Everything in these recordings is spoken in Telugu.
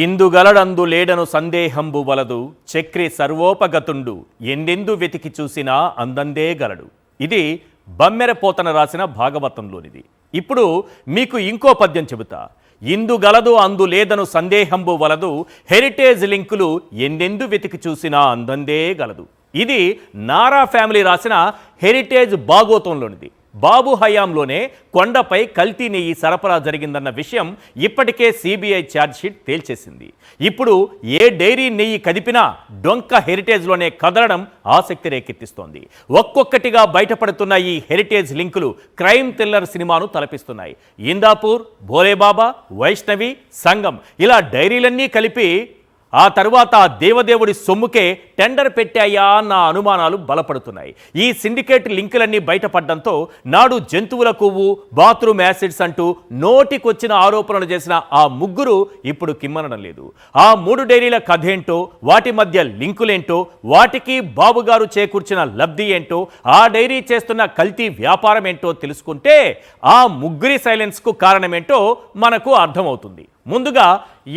ఇందుగలడందు లేడను సందేహంబు వలదు చక్రి సర్వోపగతుండు ఎందెందు వెతికి చూసినా అందందే గలడు. ఇది బమ్మెరపోతన రాసిన భాగవతంలోనిది. ఇప్పుడు మీకు ఇంకో పద్యం చెబుతా. ఇందుగలదు అందు లేదను సందేహంబు వలదు హెరిటేజ్ లింకులు ఎందెందు వెతికి చూసినా అందందే గలదు. ఇది నారా ఫ్యామిలీ రాసిన హెరిటేజ్ భాగవతంలోనిది. బాబు హయాంలోనే కొండపై కల్తీ నెయ్యి సరఫరా జరిగిందన్న విషయం ఇప్పటికే సిబిఐ ఛార్జ్షీట్ తేల్చేసింది. ఇప్పుడు ఏ డైరీ నెయ్యి కదిపినా డొంక హెరిటేజ్లోనే కదలడం ఆసక్తి రేకెత్తిస్తోంది. ఒక్కొక్కటిగా బయటపడుతున్న ఈ హెరిటేజ్ లింకులు క్రైమ్ థ్రిల్లర్ సినిమాను తలపిస్తున్నాయి. ఇందాపూర్, భోలేబాబా, వైష్ణవి, సంగం ఇలా డైరీలన్నీ కలిపి ఆ తరువాత దేవదేవుడి సొమ్ముకే టెండర్ పెట్టాయా అన్న అనుమానాలు బలపడుతున్నాయి. ఈ సిండికేట్ లింకులన్నీ బయటపడడంతో నాడు జంతువుల కొవ్వు, బాత్రూమ్ యాసిడ్స్ అంటూ నోటికొచ్చిన ఆరోపణలు చేసిన ఆ ముగ్గురు ఇప్పుడు కిమ్మనడం లేదు. ఆ 3 డైరీల కథేంటో, వాటి మధ్య లింకులేంటో, వాటికి బాబుగారు చేకూర్చిన లబ్ధి ఏంటో, ఆ డైరీ చేస్తున్న కల్తీ వ్యాపారం ఏంటో తెలుసుకుంటే ఆ ముగ్గురి సైలెన్స్కు కారణమేంటో మనకు అర్థమవుతుంది. ముందుగా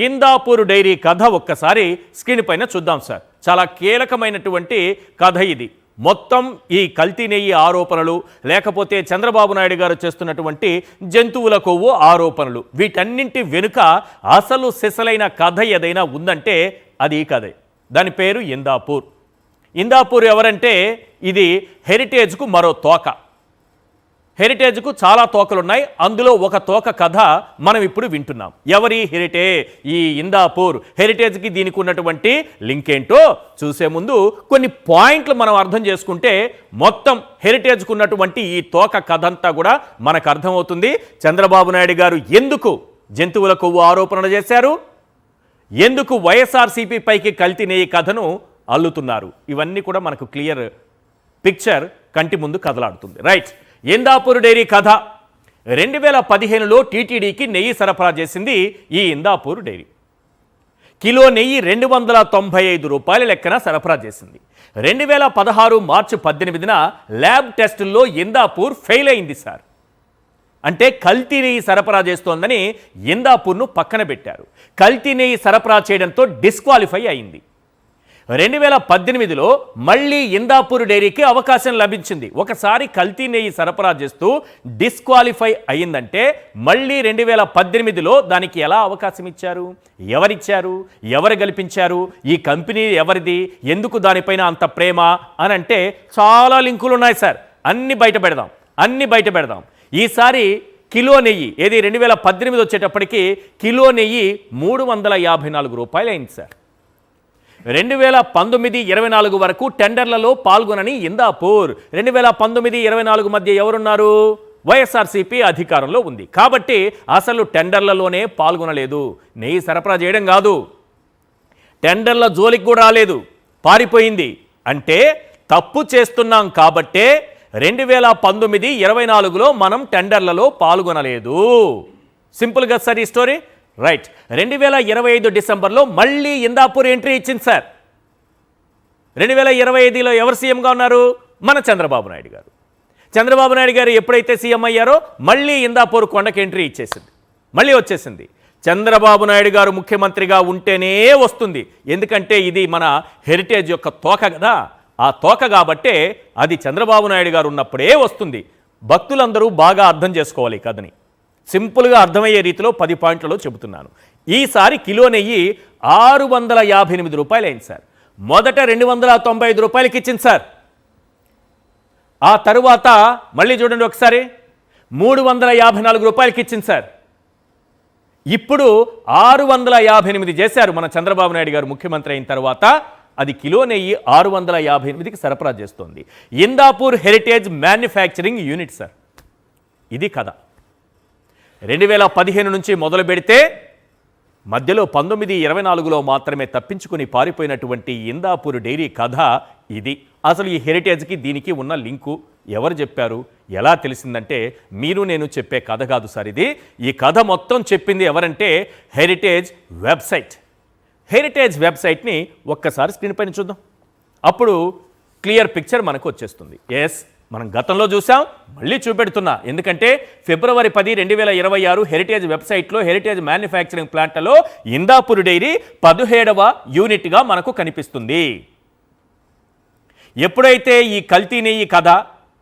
ఇందాపూర్ డైరీ కథ ఒక్కసారి స్క్రీన్ పైన చూద్దాం సార్. చాలా కీలకమైనటువంటి కథ ఇది. మొత్తం ఈ కల్తీ నెయ్యి ఆరోపణలు, లేకపోతే చంద్రబాబు నాయుడు గారు చేస్తున్నటువంటి జంతువుల కొవ్వు ఆరోపణలు, వీటన్నింటి వెనుక అసలు సిసలైన కథ ఏదైనా ఉందంటే అది ఈ కథే. దాని పేరు ఇందాపూర్. ఇందాపూర్ ఎవరంటే ఇది హెరిటేజ్కు మరో తోక. హెరిటేజ్కు చాలా తోకలున్నాయి. అందులో ఒక తోక కథ మనం ఇప్పుడు వింటున్నాం. ఎవరి ఈ ఇందాపూర్ హెరిటేజ్కి దీనికి ఉన్నటువంటి లింక్ ఏంటో చూసే ముందు కొన్ని పాయింట్లు మనం అర్థం చేసుకుంటే మొత్తం హెరిటేజ్కు ఉన్నటువంటి ఈ తోక కథ అంతా కూడా మనకు అర్థమవుతుంది. చంద్రబాబు నాయుడు గారు ఎందుకు జంతువుల కొవ్వు ఆరోపణలు చేశారు, ఎందుకు వైఎస్ఆర్సీపీ పైకి కల్తీ నెయ్యి కథను అల్లుతున్నారు, ఇవన్నీ కూడా మనకు క్లియర్ పిక్చర్ కంటి ముందు కదలాడుతుంది. రైట్. ఇందాపూర్ డైరీ కథ 2015లో టీటీడీకి నెయ్యి సరఫరా చేసింది ఈ ఇందాపూర్ డైరీ. కిలో నెయ్యి 295 రూపాయల లెక్కన సరఫరా చేసింది. 2016 మార్చి 18న ల్యాబ్ టెస్టుల్లో ఇందాపూర్ ఫెయిల్ అయింది సార్. అంటే కల్తీ నెయ్యి సరఫరా చేస్తోందని ఇందాపూర్ను పక్కన పెట్టారు. కల్తీ నెయ్యి సరఫరా చేయడంతో డిస్క్వాలిఫై అయింది. 2018లో మళ్ళీ ఇందాపూర్ డైరీకి అవకాశం లభించింది. ఒకసారి కల్తీ నెయ్యి సరఫరా చేస్తూ డిస్క్వాలిఫై అయిందంటే మళ్ళీ 2018లో దానికి ఎలా అవకాశం ఇచ్చారు, ఎవరిచ్చారు, ఎవరు గెలిపించారు, ఈ కంపెనీ ఎవరిది, ఎందుకు దానిపైన అంత ప్రేమ అని అంటే చాలా లింకులు ఉన్నాయి సార్. అన్ని బయట పెడదాం. ఈసారి కిలో నెయ్యి ఏది 2018 వచ్చేటప్పటికి కిలో నెయ్యి 354 రూపాయలు అయింది సార్. 2019-24 వరకు టెండర్లలో పాల్గొనని ఇందాపూర్. 2019-24 మధ్య ఎవరున్నారు? వైఎస్ఆర్సీపీ అధికారంలో ఉంది కాబట్టి అసలు టెండర్లలోనే పాల్గొనలేదు. నెయ్యి సరఫరా చేయడం కాదు, టెండర్ల జోలికి కూడా రాలేదు, పారిపోయింది. అంటే తప్పు చేస్తున్నాం కాబట్టే 2019-24లో మనం టెండర్లలో పాల్గొనలేదు. సింపుల్గా సార్ ఈ స్టోరీ. రైట్. 2025 డిసెంబర్లో మళ్ళీ ఇందాపూర్ ఎంట్రీ ఇచ్చింది సార్. 2025లో ఎవరు సీఎంగా ఉన్నారు? మన చంద్రబాబు నాయుడు గారు. చంద్రబాబు నాయుడు గారు ఎప్పుడైతే సీఎం అయ్యారో మళ్ళీ ఇందాపూర్ కొండకి ఎంట్రీ ఇచ్చేసింది, మళ్ళీ వచ్చేసింది. చంద్రబాబు నాయుడు గారు ముఖ్యమంత్రిగా ఉంటేనే వస్తుంది. ఎందుకంటే ఇది మన హెరిటేజ్ యొక్క తోక కదా. ఆ తోక కాబట్టే అది చంద్రబాబు నాయుడు గారు ఉన్నప్పుడే వస్తుంది. భక్తులందరూ బాగా అర్థం చేసుకోవాలి కథని. సింపుల్గా అర్థమయ్యే రీతిలో 10 పాయింట్లలో చెబుతున్నాను. ఈసారి కిలో నెయ్యి 658 రూపాయలు అయింది సార్. మొదట 295 రూపాయలకి ఇచ్చింది సార్. ఆ తరువాత మళ్ళీ చూడండి ఒకసారి 354 రూపాయలకి ఇచ్చింది సార్. ఇప్పుడు 658 చేశారు మన చంద్రబాబు నాయుడు గారు ముఖ్యమంత్రి అయిన తర్వాత. అది కిలో నెయ్యి 658కి సరఫరా చేస్తోంది. Indapur heritage manufacturing unit sir. ఇది కథ. 2015 నుంచి మొదలు పెడితే మధ్యలో 19-24లో మాత్రమే తప్పించుకుని పారిపోయినటువంటి ఇందాపూర్ డైరీ కథ ఇది. అసలు ఈ హెరిటేజ్కి దీనికి ఉన్న లింకు ఎవరు చెప్పారు, ఎలా తెలిసిందంటే మీరు నేను చెప్పే కథ కాదు సార్ ఇది. ఈ కథ మొత్తం చెప్పింది ఎవరంటే హెరిటేజ్ వెబ్సైట్. హెరిటేజ్ వెబ్సైట్ని ఒక్కసారి స్క్రీన్ పైన చూద్దాం. అప్పుడు క్లియర్ పిక్చర్ మనకు వచ్చేస్తుంది. ఎస్, మనం గతంలో చూసాం, మళ్ళీ చూపెడుతున్నా. ఎందుకంటే ఫిబ్రవరి 10, 2026 హెరిటేజ్ వెబ్సైట్లో హెరిటేజ్ మ్యానుఫ్యాక్చరింగ్ ప్లాంట్లలో ఇందాపూర్ డైరీ 17వ యూనిట్గా మనకు కనిపిస్తుంది. ఎప్పుడైతే ఈ కల్తీ నెయ్యి కథ,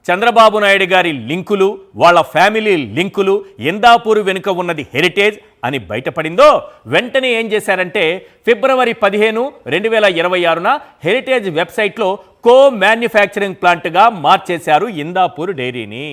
చంద్రబాబు నాయుడు గారి లింకులు, వాళ్ళ ఫ్యామిలీ లింకులు, ఇందాపూర్ వెనుక ఉన్నది హెరిటేజ్ అని బయటపడిందో వెంటనే ఏం చేశారంటే ఫిబ్రవరి 15, 2026న హెరిటేజ్ వెబ్సైట్లో కో మ్యానుఫ్యాక్చరింగ్ ప్లాంట్గా మార్చేశారు ఇందాపూర్ డైరీని.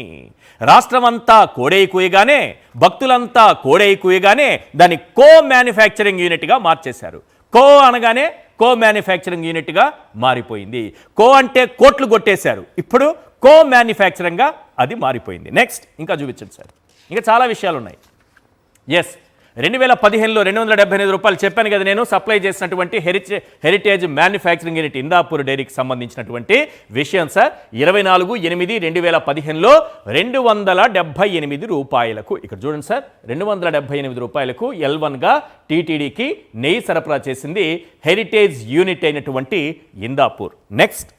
రాష్ట్రమంతా కోడై కూయగానే, భక్తులంతా కోడై కూయగానే దాన్ని కో మ్యానుఫ్యాక్చరింగ్ యూనిట్గా మార్చేశారు. కో అనగానే కో మ్యానుఫ్యాక్చరింగ్ యూనిట్గా మారిపోయింది. కో అంటే కోట్లు కొట్టేశారు, ఇప్పుడు కో మ్యానుఫ్యాక్చరింగ్గా అది మారిపోయింది. నెక్స్ట్ ఇంకా చూపించండి సార్, ఇంకా చాలా విషయాలు ఉన్నాయి. ఎస్, 2015లో 278 రూపాయలు చెప్పాను కదా నేను, సప్లై చేసినటువంటి హెరిటేజ్ మ్యానుఫ్యాక్చరింగ్ యూనిట్ ఇందాపూర్ డైరీకి సంబంధించినటువంటి విషయం సార్. 24/8/2015లో 278 రూపాయలకు, ఇక్కడ చూడండి సార్, 278 రూపాయలకు L1గా టీటీడీకి నెయ్యి సరఫరా చేసింది హెరిటేజ్ యూనిట్ అయినటువంటి ఇందాపూర్. నెక్స్ట్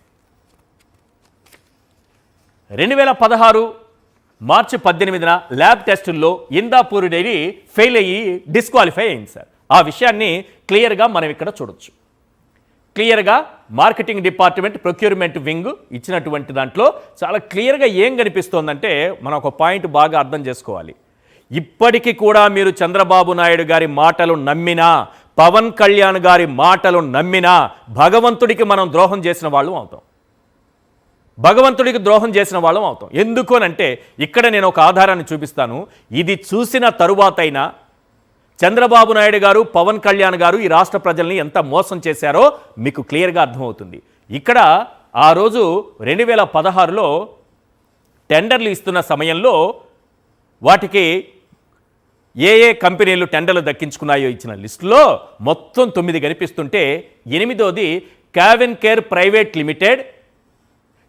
2016 మార్చి 18న ల్యాబ్ టెస్టుల్లో ఇందాపూర్ డైరీ ఫెయిల్ అయ్యి డిస్క్వాలిఫై అయింది సార్. ఆ విషయాన్ని క్లియర్గా మనం ఇక్కడ చూడొచ్చు. క్లియర్గా మార్కెటింగ్ డిపార్ట్మెంట్ ప్రొక్యూర్మెంట్ వింగ్ ఇచ్చినటువంటి దాంట్లో చాలా క్లియర్గా ఏం కనిపిస్తోందంటే, మనం ఒక పాయింట్ బాగా అర్థం చేసుకోవాలి. ఇప్పటికీ కూడా మీరు చంద్రబాబు నాయుడు గారి మాటలు నమ్మినా, పవన్ కళ్యాణ్ గారి మాటలు నమ్మినా భగవంతుడికి మనం ద్రోహం చేసిన వాళ్ళం అవుతాం. భగవంతుడికి ద్రోహం చేసిన వాళ్ళం అవుతాం. ఎందుకు అంటే ఇక్కడ నేను ఒక ఆధారాన్ని చూపిస్తాను. ఇది చూసిన తరువాతైనా చంద్రబాబు నాయుడు గారు, పవన్ కళ్యాణ్ గారు ఈ రాష్ట్ర ప్రజల్ని ఎంత మోసం చేశారో మీకు క్లియర్గా అర్థమవుతుంది. ఇక్కడ ఆ రోజు 2016లో టెండర్లు ఇస్తున్న సమయంలో వాటికి ఏ కంపెనీలు టెండర్లు దక్కించుకున్నాయో ఇచ్చిన లిస్టులో మొత్తం 9 కనిపిస్తుంటే 8వది Cavin Kare private limited,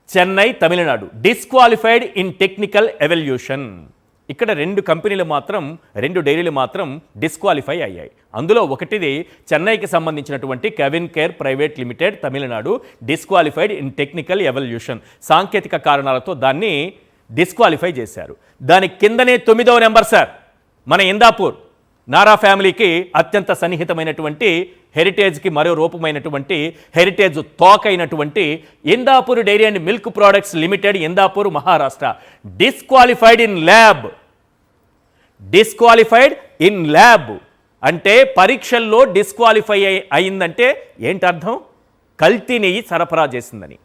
Chennai, Tamil Nadu, disqualified in technical evaluation. ఇక్కడ 2 కంపెనీలు మాత్రం, 2 డైరీలు మాత్రం డిస్క్వాలిఫై అయ్యాయి. అందులో ఒకటిది చెన్నైకి సంబంధించినటువంటి Cavin Kare private limited, Tamil Nadu, disqualified in technical evaluation. సాంకేతిక కారణాలతో దాన్ని డిస్క్వాలిఫై చేశారు. దాని కిందనే 9వ నెంబర్ సార్, మన ఇందాపూర్ నారా ఫ్యామిలీకి అత్యంత సన్నిహితమైనటువంటి, హెరిటేజ్కి మరో రూపమైనటువంటి, హెరిటేజ్ తోకైనటువంటి Indapur dairy and milk products limited, Indapur, Maharashtra, disqualified in lab. Disqualified in lab అంటే పరీక్షల్లో డిస్క్వాలిఫై అయిందంటే ఏంటి అర్థం? కల్తీ నెయ్యి సరఫరా చేసిందని.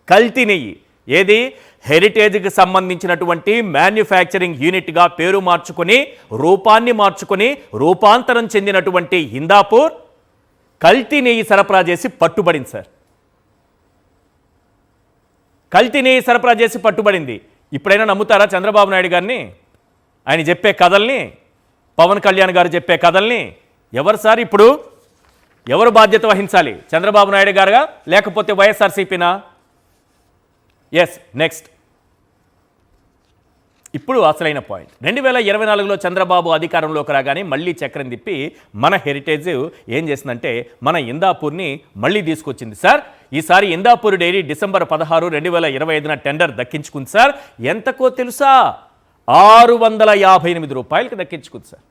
కల్తీ నెయ్యి ఏది? హెరిటేజ్కి సంబంధించినటువంటి మ్యానుఫ్యాక్చరింగ్ యూనిట్గా పేరు మార్చుకొని, రూపాన్ని మార్చుకొని, రూపాంతరం చెందినటువంటి ఇందాపూర్ కల్తీ నెయ్యి సరఫరా చేసి పట్టుబడింది సార్. కల్తీ నెయ్యి సరఫరా చేసి పట్టుబడింది. ఇప్పుడైనా నమ్ముతారా చంద్రబాబు నాయుడు గారిని, ఆయన చెప్పే కథల్ని, పవన్ కళ్యాణ్ గారు చెప్పే కథల్ని? ఎవరు సార్ ఇప్పుడు ఎవరు బాధ్యత వహించాలి? చంద్రబాబు నాయుడు గారుగా లేకపోతే వైఎస్ఆర్సీపీనా? ఎస్, నెక్స్ట్ ఇప్పుడు అసలైన పాయింట్. 2024లో చంద్రబాబు అధికారంలోకి రాగానే మళ్ళీ చక్రం తిప్పి మన హెరిటేజ్ ఏం చేసిందంటే మన ఇందాపూర్ని మళ్ళీ తీసుకొచ్చింది సార్. ఈసారి ఇందాపూర్ డైరీ డిసెంబర్ 16, 2025న టెండర్ దక్కించుకుంది సార్. ఎంతకో తెలుసా? 658 రూపాయలకి దక్కించుకుంది సార్.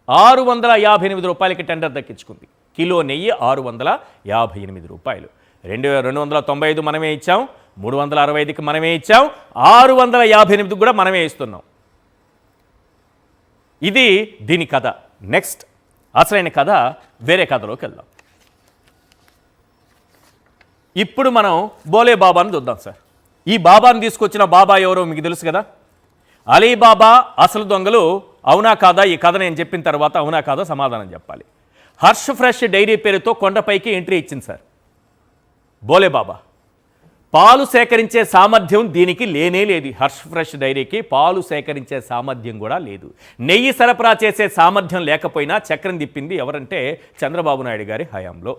658 రూపాయలకి టెండర్ దక్కించుకుంది. కిలో నెయ్యి 658 రూపాయలు. 295 మనమే ఇచ్చాం, 365కి మనమే ఇచ్చాం, 658 కూడా మనమే ఇస్తున్నాం. ఇది దీని కథ. నెక్స్ట్ అసలైన కథ, వేరే కథలోకి వెళ్దాం. ఇప్పుడు మనం బోలే బాబాను చూద్దాం సార్. ఈ బాబాను తీసుకొచ్చిన బాబా ఎవరో మీకు తెలుసు కదా, అలీబాబా అసలు దొంగలు. అవునా కాదా? ఈ కథ నేను చెప్పిన తర్వాత అవునా కాదా సమాధానం చెప్పాలి. హర్ష్ ఫ్రెష్ డైరీ పేరుతో కొండపైకి ఎంట్రీ ఇచ్చింది సార్ బోలే బాబా. పాలు సేకరించే సామర్థ్యం దీనికి లేనే లేదు. హర్ష్ ఫ్రెష్ డైరీకి పాలు సేకరించే సామర్థ్యం కూడా లేదు. నెయ్యి సరఫరా చేసే సామర్థ్యం లేకపోయినా చక్రం తిప్పింది ఎవరంటే చంద్రబాబు నాయుడు గారి హయాంలో.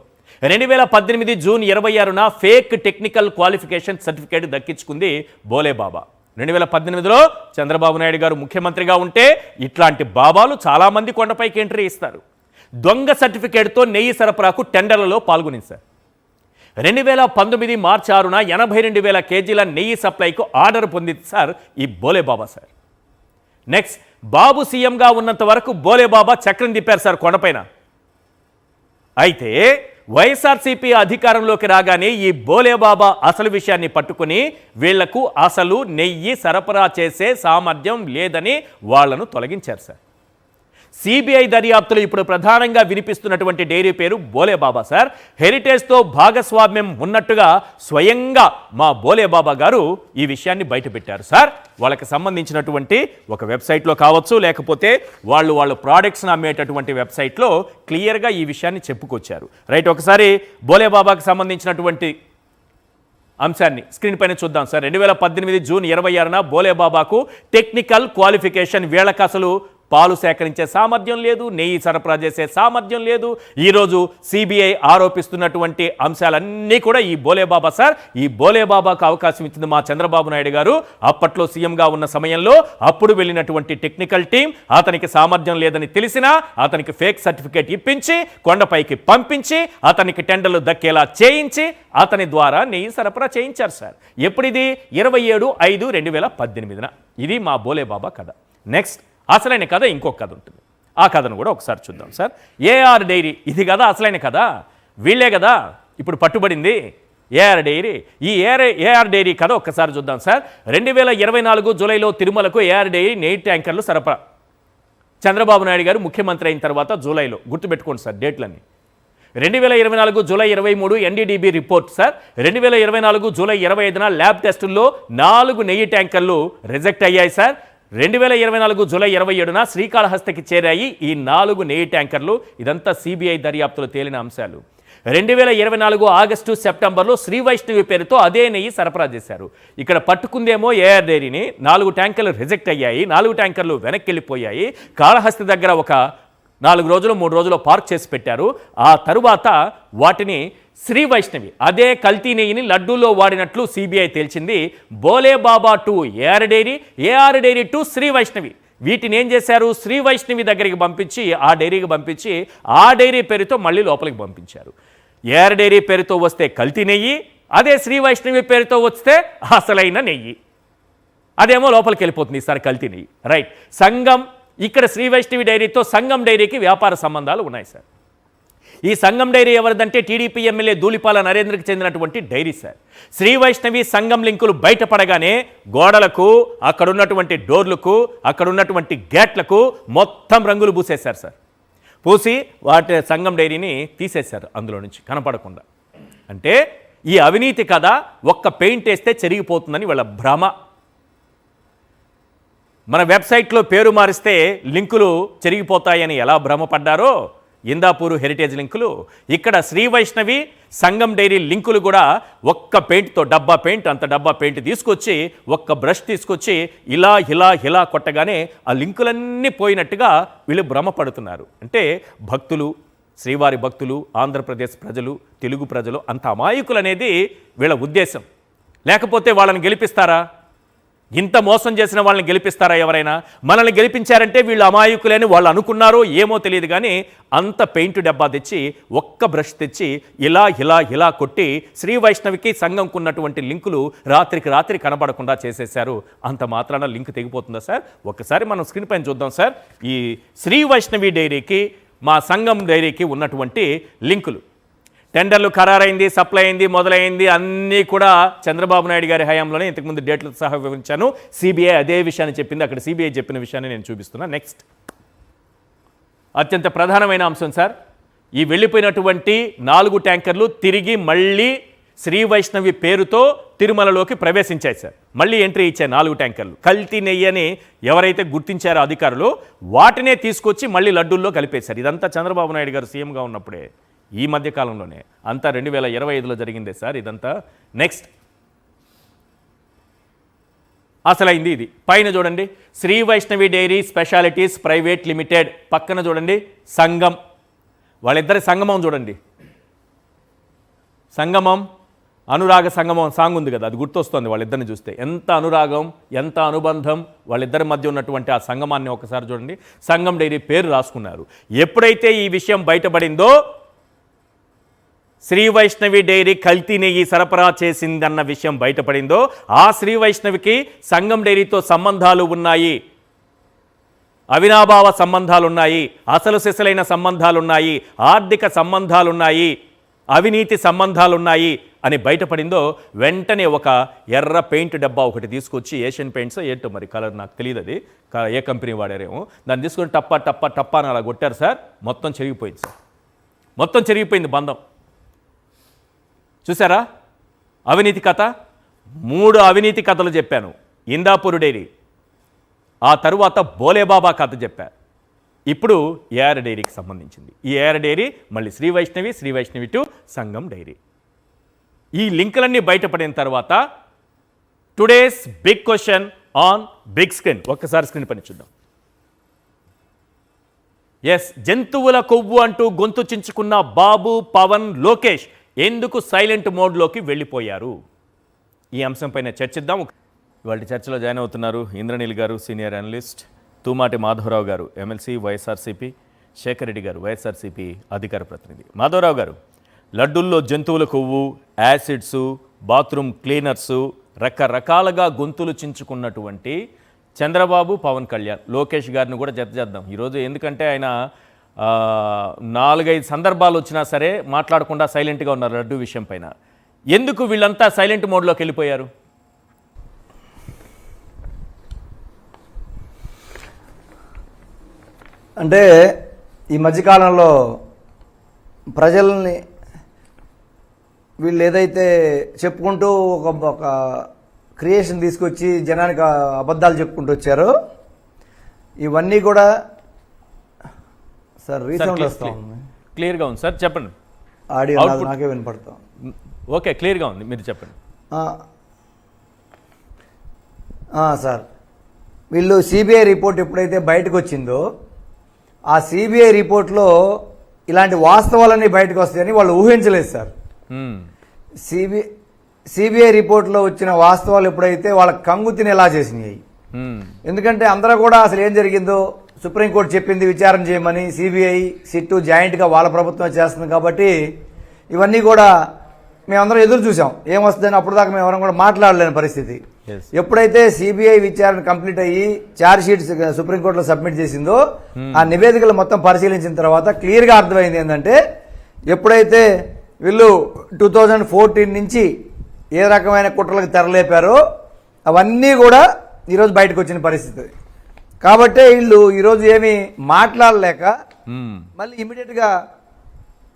2018 జూన్ 26న ఫేక్ టెక్నికల్ క్వాలిఫికేషన్ సర్టిఫికేట్ దక్కించుకుంది బోలే బాబా. 2018లో చంద్రబాబు నాయుడు గారు ముఖ్యమంత్రిగా ఉంటే ఇట్లాంటి బాబాలు చాలామంది కొండపైకి ఎంట్రీ ఇస్తారు. దొంగ సర్టిఫికేట్తో నెయ్యి సరఫరాకు టెండర్లలో పాల్గొనింది సార్. 2019 మార్చి 6న 82,000 కేజీల నెయ్యి సప్లైకు ఆర్డర్ పొందింది సార్ ఈ బోలేబాబా సార్. నెక్స్ట్, బాబు సీఎంగా ఉన్నంత వరకు బోలేబాబా చక్రం తిప్పారు సార్ కొండపైన. అయితే వైఎస్ఆర్సీపీ అధికారంలోకి రాగానే ఈ బోలేబాబా అసలు విషయాన్ని పట్టుకుని వీళ్లకు అసలు నెయ్యి సరఫరా చేసే సామర్థ్యం లేదని వాళ్లను తొలగించారు సార్. సిబిఐ దర్యాప్తులు ఇప్పుడు ప్రధానంగా వినిపిస్తున్నటువంటి డైరీ పేరు బోలేబాబా సార్. హెరిటేజ్తో భాగస్వామ్యం ఉన్నట్టుగా స్వయంగా మా బోలేబాబా గారు ఈ విషయాన్ని బయటపెట్టారు సార్. వాళ్ళకి సంబంధించినటువంటి ఒక వెబ్సైట్లో కావచ్చు, లేకపోతే వాళ్ళ ప్రోడక్ట్స్ని అమ్మేటటువంటి వెబ్సైట్లో క్లియర్గా ఈ విషయాన్ని చెప్పుకొచ్చారు. రైట్, ఒకసారి బోలేబాబాకి సంబంధించినటువంటి అంశాన్ని స్క్రీన్ పైన చూద్దాం సార్. 2018 జూన్ 26న బోలేబాబాకు టెక్నికల్ క్వాలిఫికేషన్, వీళ్ళకి అసలు పాలు సేకరించే సామర్థ్యం లేదు, నెయ్యి సరఫరా చేసే సామర్థ్యం లేదు. ఈరోజు సిబిఐ ఆరోపిస్తున్నటువంటి అంశాలన్నీ కూడా ఈ బోలేబాబా సార్. ఈ బోలేబాబాకు అవకాశం ఇచ్చింది మా చంద్రబాబు నాయుడు గారు. అప్పట్లో సీఎంగా ఉన్న సమయంలో అప్పుడు వెళ్ళినటువంటి టెక్నికల్ టీం అతనికి సామర్థ్యం లేదని తెలిసినా అతనికి ఫేక్ సర్టిఫికేట్ ఇప్పించి కొండపైకి పంపించి అతనికి టెండర్లు దక్కేలా చేయించి అతని ద్వారా నెయ్యి సరఫరా చేయించారు సార్. ఎప్పుడిది? 27/5/2018. ఇది మా బోలేబాబా కథ. నెక్స్ట్, అసలైన కథ ఇంకొక కథ ఉంటుంది. ఆ కథను కూడా ఒకసారి చూద్దాం సార్. ఏఆర్ డైరీ, ఇది కదా అసలైన కథ. వీళ్ళే కదా ఇప్పుడు పట్టుబడింది ఏఆర్ డైరీ. ఈ ఏఆర్ డైరీ కథ ఒక్కసారి చూద్దాం సార్. 2024 జూలైలో తిరుమలకు ఏఆర్ డైరీ నెయ్యి ట్యాంకర్లు సరఫరా. చంద్రబాబు నాయుడు గారు ముఖ్యమంత్రి అయిన తర్వాత జూలైలో, గుర్తుపెట్టుకోండి సార్ డేట్లన్నీ. 2024 July 23 NDDB report sir. 2024 July 25న ల్యాబ్ టెస్టుల్లో 4 నెయ్యి ట్యాంకర్లు రిజెక్ట్ అయ్యాయి సార్. 2024 జూలై 27న శ్రీకాళహస్తికి చేరాయి ఈ 4 నెయ్యి ట్యాంకర్లు. ఇదంతా సిబిఐ దర్యాప్తులో తేలిన అంశాలు. 2024 ఆగస్టు సెప్టెంబర్లో శ్రీ వైష్ణవి పేరుతో అదే నెయ్యి సరఫరా చేశారు. ఇక్కడ పట్టుకుందేమో ఏఆర్ డైరీని. 4 ట్యాంకర్లు రిజెక్ట్ అయ్యాయి, 4 ట్యాంకర్లు వెనక్కి వెళ్ళిపోయాయి. కాళహస్తి దగ్గర ఒక 4 రోజులు 3 రోజులు పార్క్ చేసి పెట్టారు. ఆ తరువాత వాటిని శ్రీ వైష్ణవి, అదే కల్తీ నెయ్యిని లడ్డూలో వాడినట్లు సిబిఐ తేల్చింది. Bole Baba to AR dairy to Shri Vaishnavi. వీటిని ఏం చేశారు? శ్రీ వైష్ణవి దగ్గరికి పంపించి, ఆ డైరీకి పంపించి, ఆ డైరీ పేరుతో మళ్ళీ లోపలికి పంపించారు. ఏఆర్ డైరీ పేరుతో వస్తే కల్తీ నెయ్యి, అదే శ్రీ వైష్ణవి పేరుతో వస్తే అసలైన నెయ్యి. అదేమో లోపలికి వెళ్ళిపోతుంది ఈసారి కల్తీ నెయ్యి. రైట్, సంఘం, ఇక్కడ శ్రీ వైష్ణవి డైరీతో సంఘం డైరీకి వ్యాపార సంబంధాలు ఉన్నాయి సార్. ఈ సంఘం డైరీ ఎవరిదంటే టీడీపీ ఎమ్మెల్యే ధూళిపాల నరేంద్రకి చెందినటువంటి డైరీ సార్. శ్రీ వైష్ణవి సంఘం లింకులు బయటపడగానే గోడలకు, అక్కడున్నటువంటి డోర్లకు, అక్కడున్నటువంటి గేట్లకు మొత్తం రంగులు పూసేశారు సార్. పూసి వాటి సంఘం డైరీని తీసేశారు అందులో నుంచి కనపడకుండా. అంటే ఈ అవినీతి కథ ఒక్క పెయింట్ వేస్తే చెరిగిపోతుందని వాళ్ళ భ్రమ. మన వెబ్సైట్లో పేరు మారిస్తే లింకులు చెరిగిపోతాయని ఎలా భ్రమపడ్డారో ఇందాపూరు హెరిటేజ్ లింకులు, ఇక్కడ శ్రీ వైష్ణవి సంఘం డైరీ లింకులు కూడా ఒక్క పెయింట్తో, డబ్బా పెయింట్, అంత డబ్బా పెయింట్ తీసుకొచ్చి, ఒక్క బ్రష్ తీసుకొచ్చి ఇలా కొట్టగానే ఆ లింకులన్నీ పోయినట్టుగా వీళ్ళు భ్రమపడుతున్నారు. అంటే భక్తులు, శ్రీవారి భక్తులు, ఆంధ్రప్రదేశ్ ప్రజలు, తెలుగు ప్రజలు అంత అమాయకులు అనేది వీళ్ళ ఉద్దేశం. లేకపోతే వాళ్ళని గెలిపిస్తారా? ఇంత మోసం చేసిన వాళ్ళని గెలిపిస్తారా ఎవరైనా? మనల్ని గెలిపించారంటే వీళ్ళు అమాయకులని వాళ్ళు అనుకున్నారో ఏమో తెలియదు, కానీ అంత పెయింట్ డబ్బా తెచ్చి, ఒక్క బ్రష్ తెచ్చి ఇలా కొట్టి శ్రీ వైష్ణవికి సంఘంకు ఉన్నటువంటి లింకులు రాత్రికి రాత్రి కనబడకుండా చేసేశారు. అంత మాత్రాన లింక్ తెగిపోతుందా సార్? ఒక్కసారి మనం స్క్రీన్ పైన చూద్దాం సార్. ఈ శ్రీ వైష్ణవి డైరీకి, మా సంఘం డైరీకి ఉన్నటువంటి లింకులు. టెండర్లు ఖరారైంది, సప్లై అయింది, మొదలైంది అన్నీ కూడా చంద్రబాబు నాయుడు గారి హయాంలోనే ఇంతకుముందు డేట్లతో సహా వివరించాను. సిబిఐ అదే విషయాన్ని చెప్పింది. అక్కడ సిబిఐ చెప్పిన విషయాన్ని నేను చూపిస్తున్నా. నెక్స్ట్, అత్యంత ప్రధానమైన అంశం సార్. ఈ వెళ్ళిపోయినటువంటి 4 ట్యాంకర్లు తిరిగి మళ్ళీ శ్రీ వైష్ణవి పేరుతో తిరుమలలోకి ప్రవేశించాయి సార్. మళ్ళీ ఎంట్రీ ఇచ్చాయి 4 ట్యాంకర్లు. కల్తీ నెయ్యి అని ఎవరైతే గుర్తించారో అధికారులు, వాటినే తీసుకొచ్చి మళ్ళీ లడ్డూల్లో కలిపేశారు. ఇదంతా చంద్రబాబు నాయుడు గారు సీఎంగా ఉన్నప్పుడే, ఈ మధ్యకాలంలోనే, అంతా 2025లో జరిగిందే సార్ ఇదంతా. నెక్స్ట్, అసలైంది ఇది. పైన చూడండి, Shri Vaishnavi dairy specialities private limited, పక్కన చూడండి సంఘం. వాళ్ళిద్దరి సంగమం చూడండి. సంగమం, అనురాగ సంగమం సాంగ్ ఉంది కదా, అది గుర్తొస్తుంది వాళ్ళిద్దరిని చూస్తే. ఎంత అనురాగం, ఎంత అనుబంధం వాళ్ళిద్దరి మధ్య ఉన్నటువంటి ఆ సంగమాన్ని ఒకసారి చూడండి. సంఘం డైరీ పేరు రాసుకున్నారు. ఎప్పుడైతే ఈ విషయం బయటపడిందో శ్రీ వైష్ణవి డైరీ కల్తీ నెయ్యి సరఫరా చేసిందన్న విషయం బయటపడిందో ఆ శ్రీ వైష్ణవికి సంగం డైరీతో సంబంధాలు ఉన్నాయి, అవినాభావ సంబంధాలున్నాయి, అసలు సిసలైన సంబంధాలున్నాయి, ఆర్థిక సంబంధాలున్నాయి, అవినీతి సంబంధాలున్నాయి అని బయటపడిందో వెంటనే ఒక ఎర్ర పెయింట్ డబ్బా ఒకటి తీసుకొచ్చి ఏషియన్ పెయింట్స్ ఏంటో మరి కలర్ నాకు తెలియదు, అది ఏ కంపెనీ వాడారేమో, దాన్ని తీసుకొని టప్ప టప్ప టప్ప అని అలా కొట్టారు సార్. మొత్తం చెరిగిపోయింది సార్, మొత్తం చెరిగిపోయింది బంధం. చూసారా అవినీతి కథ? 3 అవినీతి కథలు చెప్పాను. ఇందాపూర్ డైరీ, ఆ తరువాత బోలేబాబా కథ చెప్పారు, ఇప్పుడు ఏఆర్ డైరీకి సంబంధించింది. ఈ ఏఆర్ డైరీ మళ్ళీ శ్రీ వైష్ణవి టు సంగం డైరీ. ఈ లింకులన్నీ బయటపడిన తర్వాత today's big question on big screen. ఒక్కసారి స్క్రీన్ పని చూద్దాం. ఎస్, జంతువుల కొవ్వు అంటూ గొంతు చించుకున్న బాబు, పవన్, లోకేష్ ఎందుకు సైలెంట్ మోడ్లోకి వెళ్ళిపోయారు? ఈ అంశంపైన చర్చిద్దాం. ఇవాళ చర్చలో జాయిన్ అవుతున్నారు ఇంద్రనీల్ గారు, సీనియర్ అనలిస్ట్, తూమాటి మాధవరావు గారు, ఎమ్మెల్సీ వైఎస్ఆర్సీపీ, శేఖర్ రెడ్డి గారు, వైఎస్ఆర్సీపీ అధికార ప్రతినిధి. మాధవరావు గారు, లడ్డూల్లో జంతువుల కొవ్వు, యాసిడ్సు, బాత్రూమ్ క్లీనర్సు, రకరకాలుగా గొంతులు చించుకున్నటువంటి చంద్రబాబు, పవన్ కళ్యాణ్, లోకేష్ గారిని కూడా జత చేద్దాం ఈరోజు. ఎందుకంటే ఆయన 4-5 సందర్భాలు వచ్చినా సరే మాట్లాడకుండా సైలెంట్గా ఉన్నారు లడ్డూ విషయం పైన. ఎందుకు వీళ్ళంతా సైలెంట్ మోడ్లోకి వెళ్ళిపోయారు? అంటే ఈ మధ్యకాలంలో ప్రజల్ని వీళ్ళు ఏదైతే చెప్పుకుంటూ ఒక క్రియేషన్ తీసుకొచ్చి జనానికి అబద్ధాలు చెప్పుకుంటూ వచ్చారో ఇవన్నీ కూడా సార్ రీసౌండ్ వస్తా ఉంది. క్లియర్గా ఉంది సార్, చెప్పండి. ఆడియో నాకే వినపడతాం. ఓకే, క్లియర్గా ఉంది, మీరు చెప్పండి. సార్, వీళ్ళు సిబిఐ రిపోర్ట్ ఎప్పుడైతే బయటకు వచ్చిందో ఆ సిబిఐ రిపోర్ట్లో ఇలాంటి వాస్తవాలన్నీ బయటకు వస్తాయని వాళ్ళు ఊహించలేదు సార్. సిబిఐ రిపోర్ట్లో వచ్చిన వాస్తవాలు ఎప్పుడైతే వాళ్ళ కంగు తినేలా చేసినాయి. ఎందుకంటే అందరూ కూడా అసలు ఏం జరిగిందో సుప్రీంకోర్టు చెప్పింది విచారణ చేయమని, సిబిఐ సిట్టు జాయింట్గా వాళ్ళ ప్రభుత్వం చేస్తుంది కాబట్టి ఇవన్నీ కూడా మేమందరం ఎదురు చూసాం ఏమొస్తుందని. అప్పుడు దాకా మేము ఎవరం కూడా మాట్లాడలేని పరిస్థితి. ఎప్పుడైతే సిబిఐ విచారణ కంప్లీట్ అయ్యి ఛార్జ్ షీట్ సుప్రీంకోర్టులో సబ్మిట్ చేసిందో ఆ నివేదికలు మొత్తం పరిశీలించిన తర్వాత క్లియర్గా అర్థమైంది ఏంటంటే ఎప్పుడైతే వీళ్ళు 2014 నుంచి ఏ రకమైన కుట్రలకు తెరలేపారో అవన్నీ కూడా ఈరోజు బయటకు వచ్చిన పరిస్థితి. కాబట్టి వీళ్ళు ఈరోజు ఏమీ మాట్లాడలేక మళ్ళీ ఇమీడియట్గా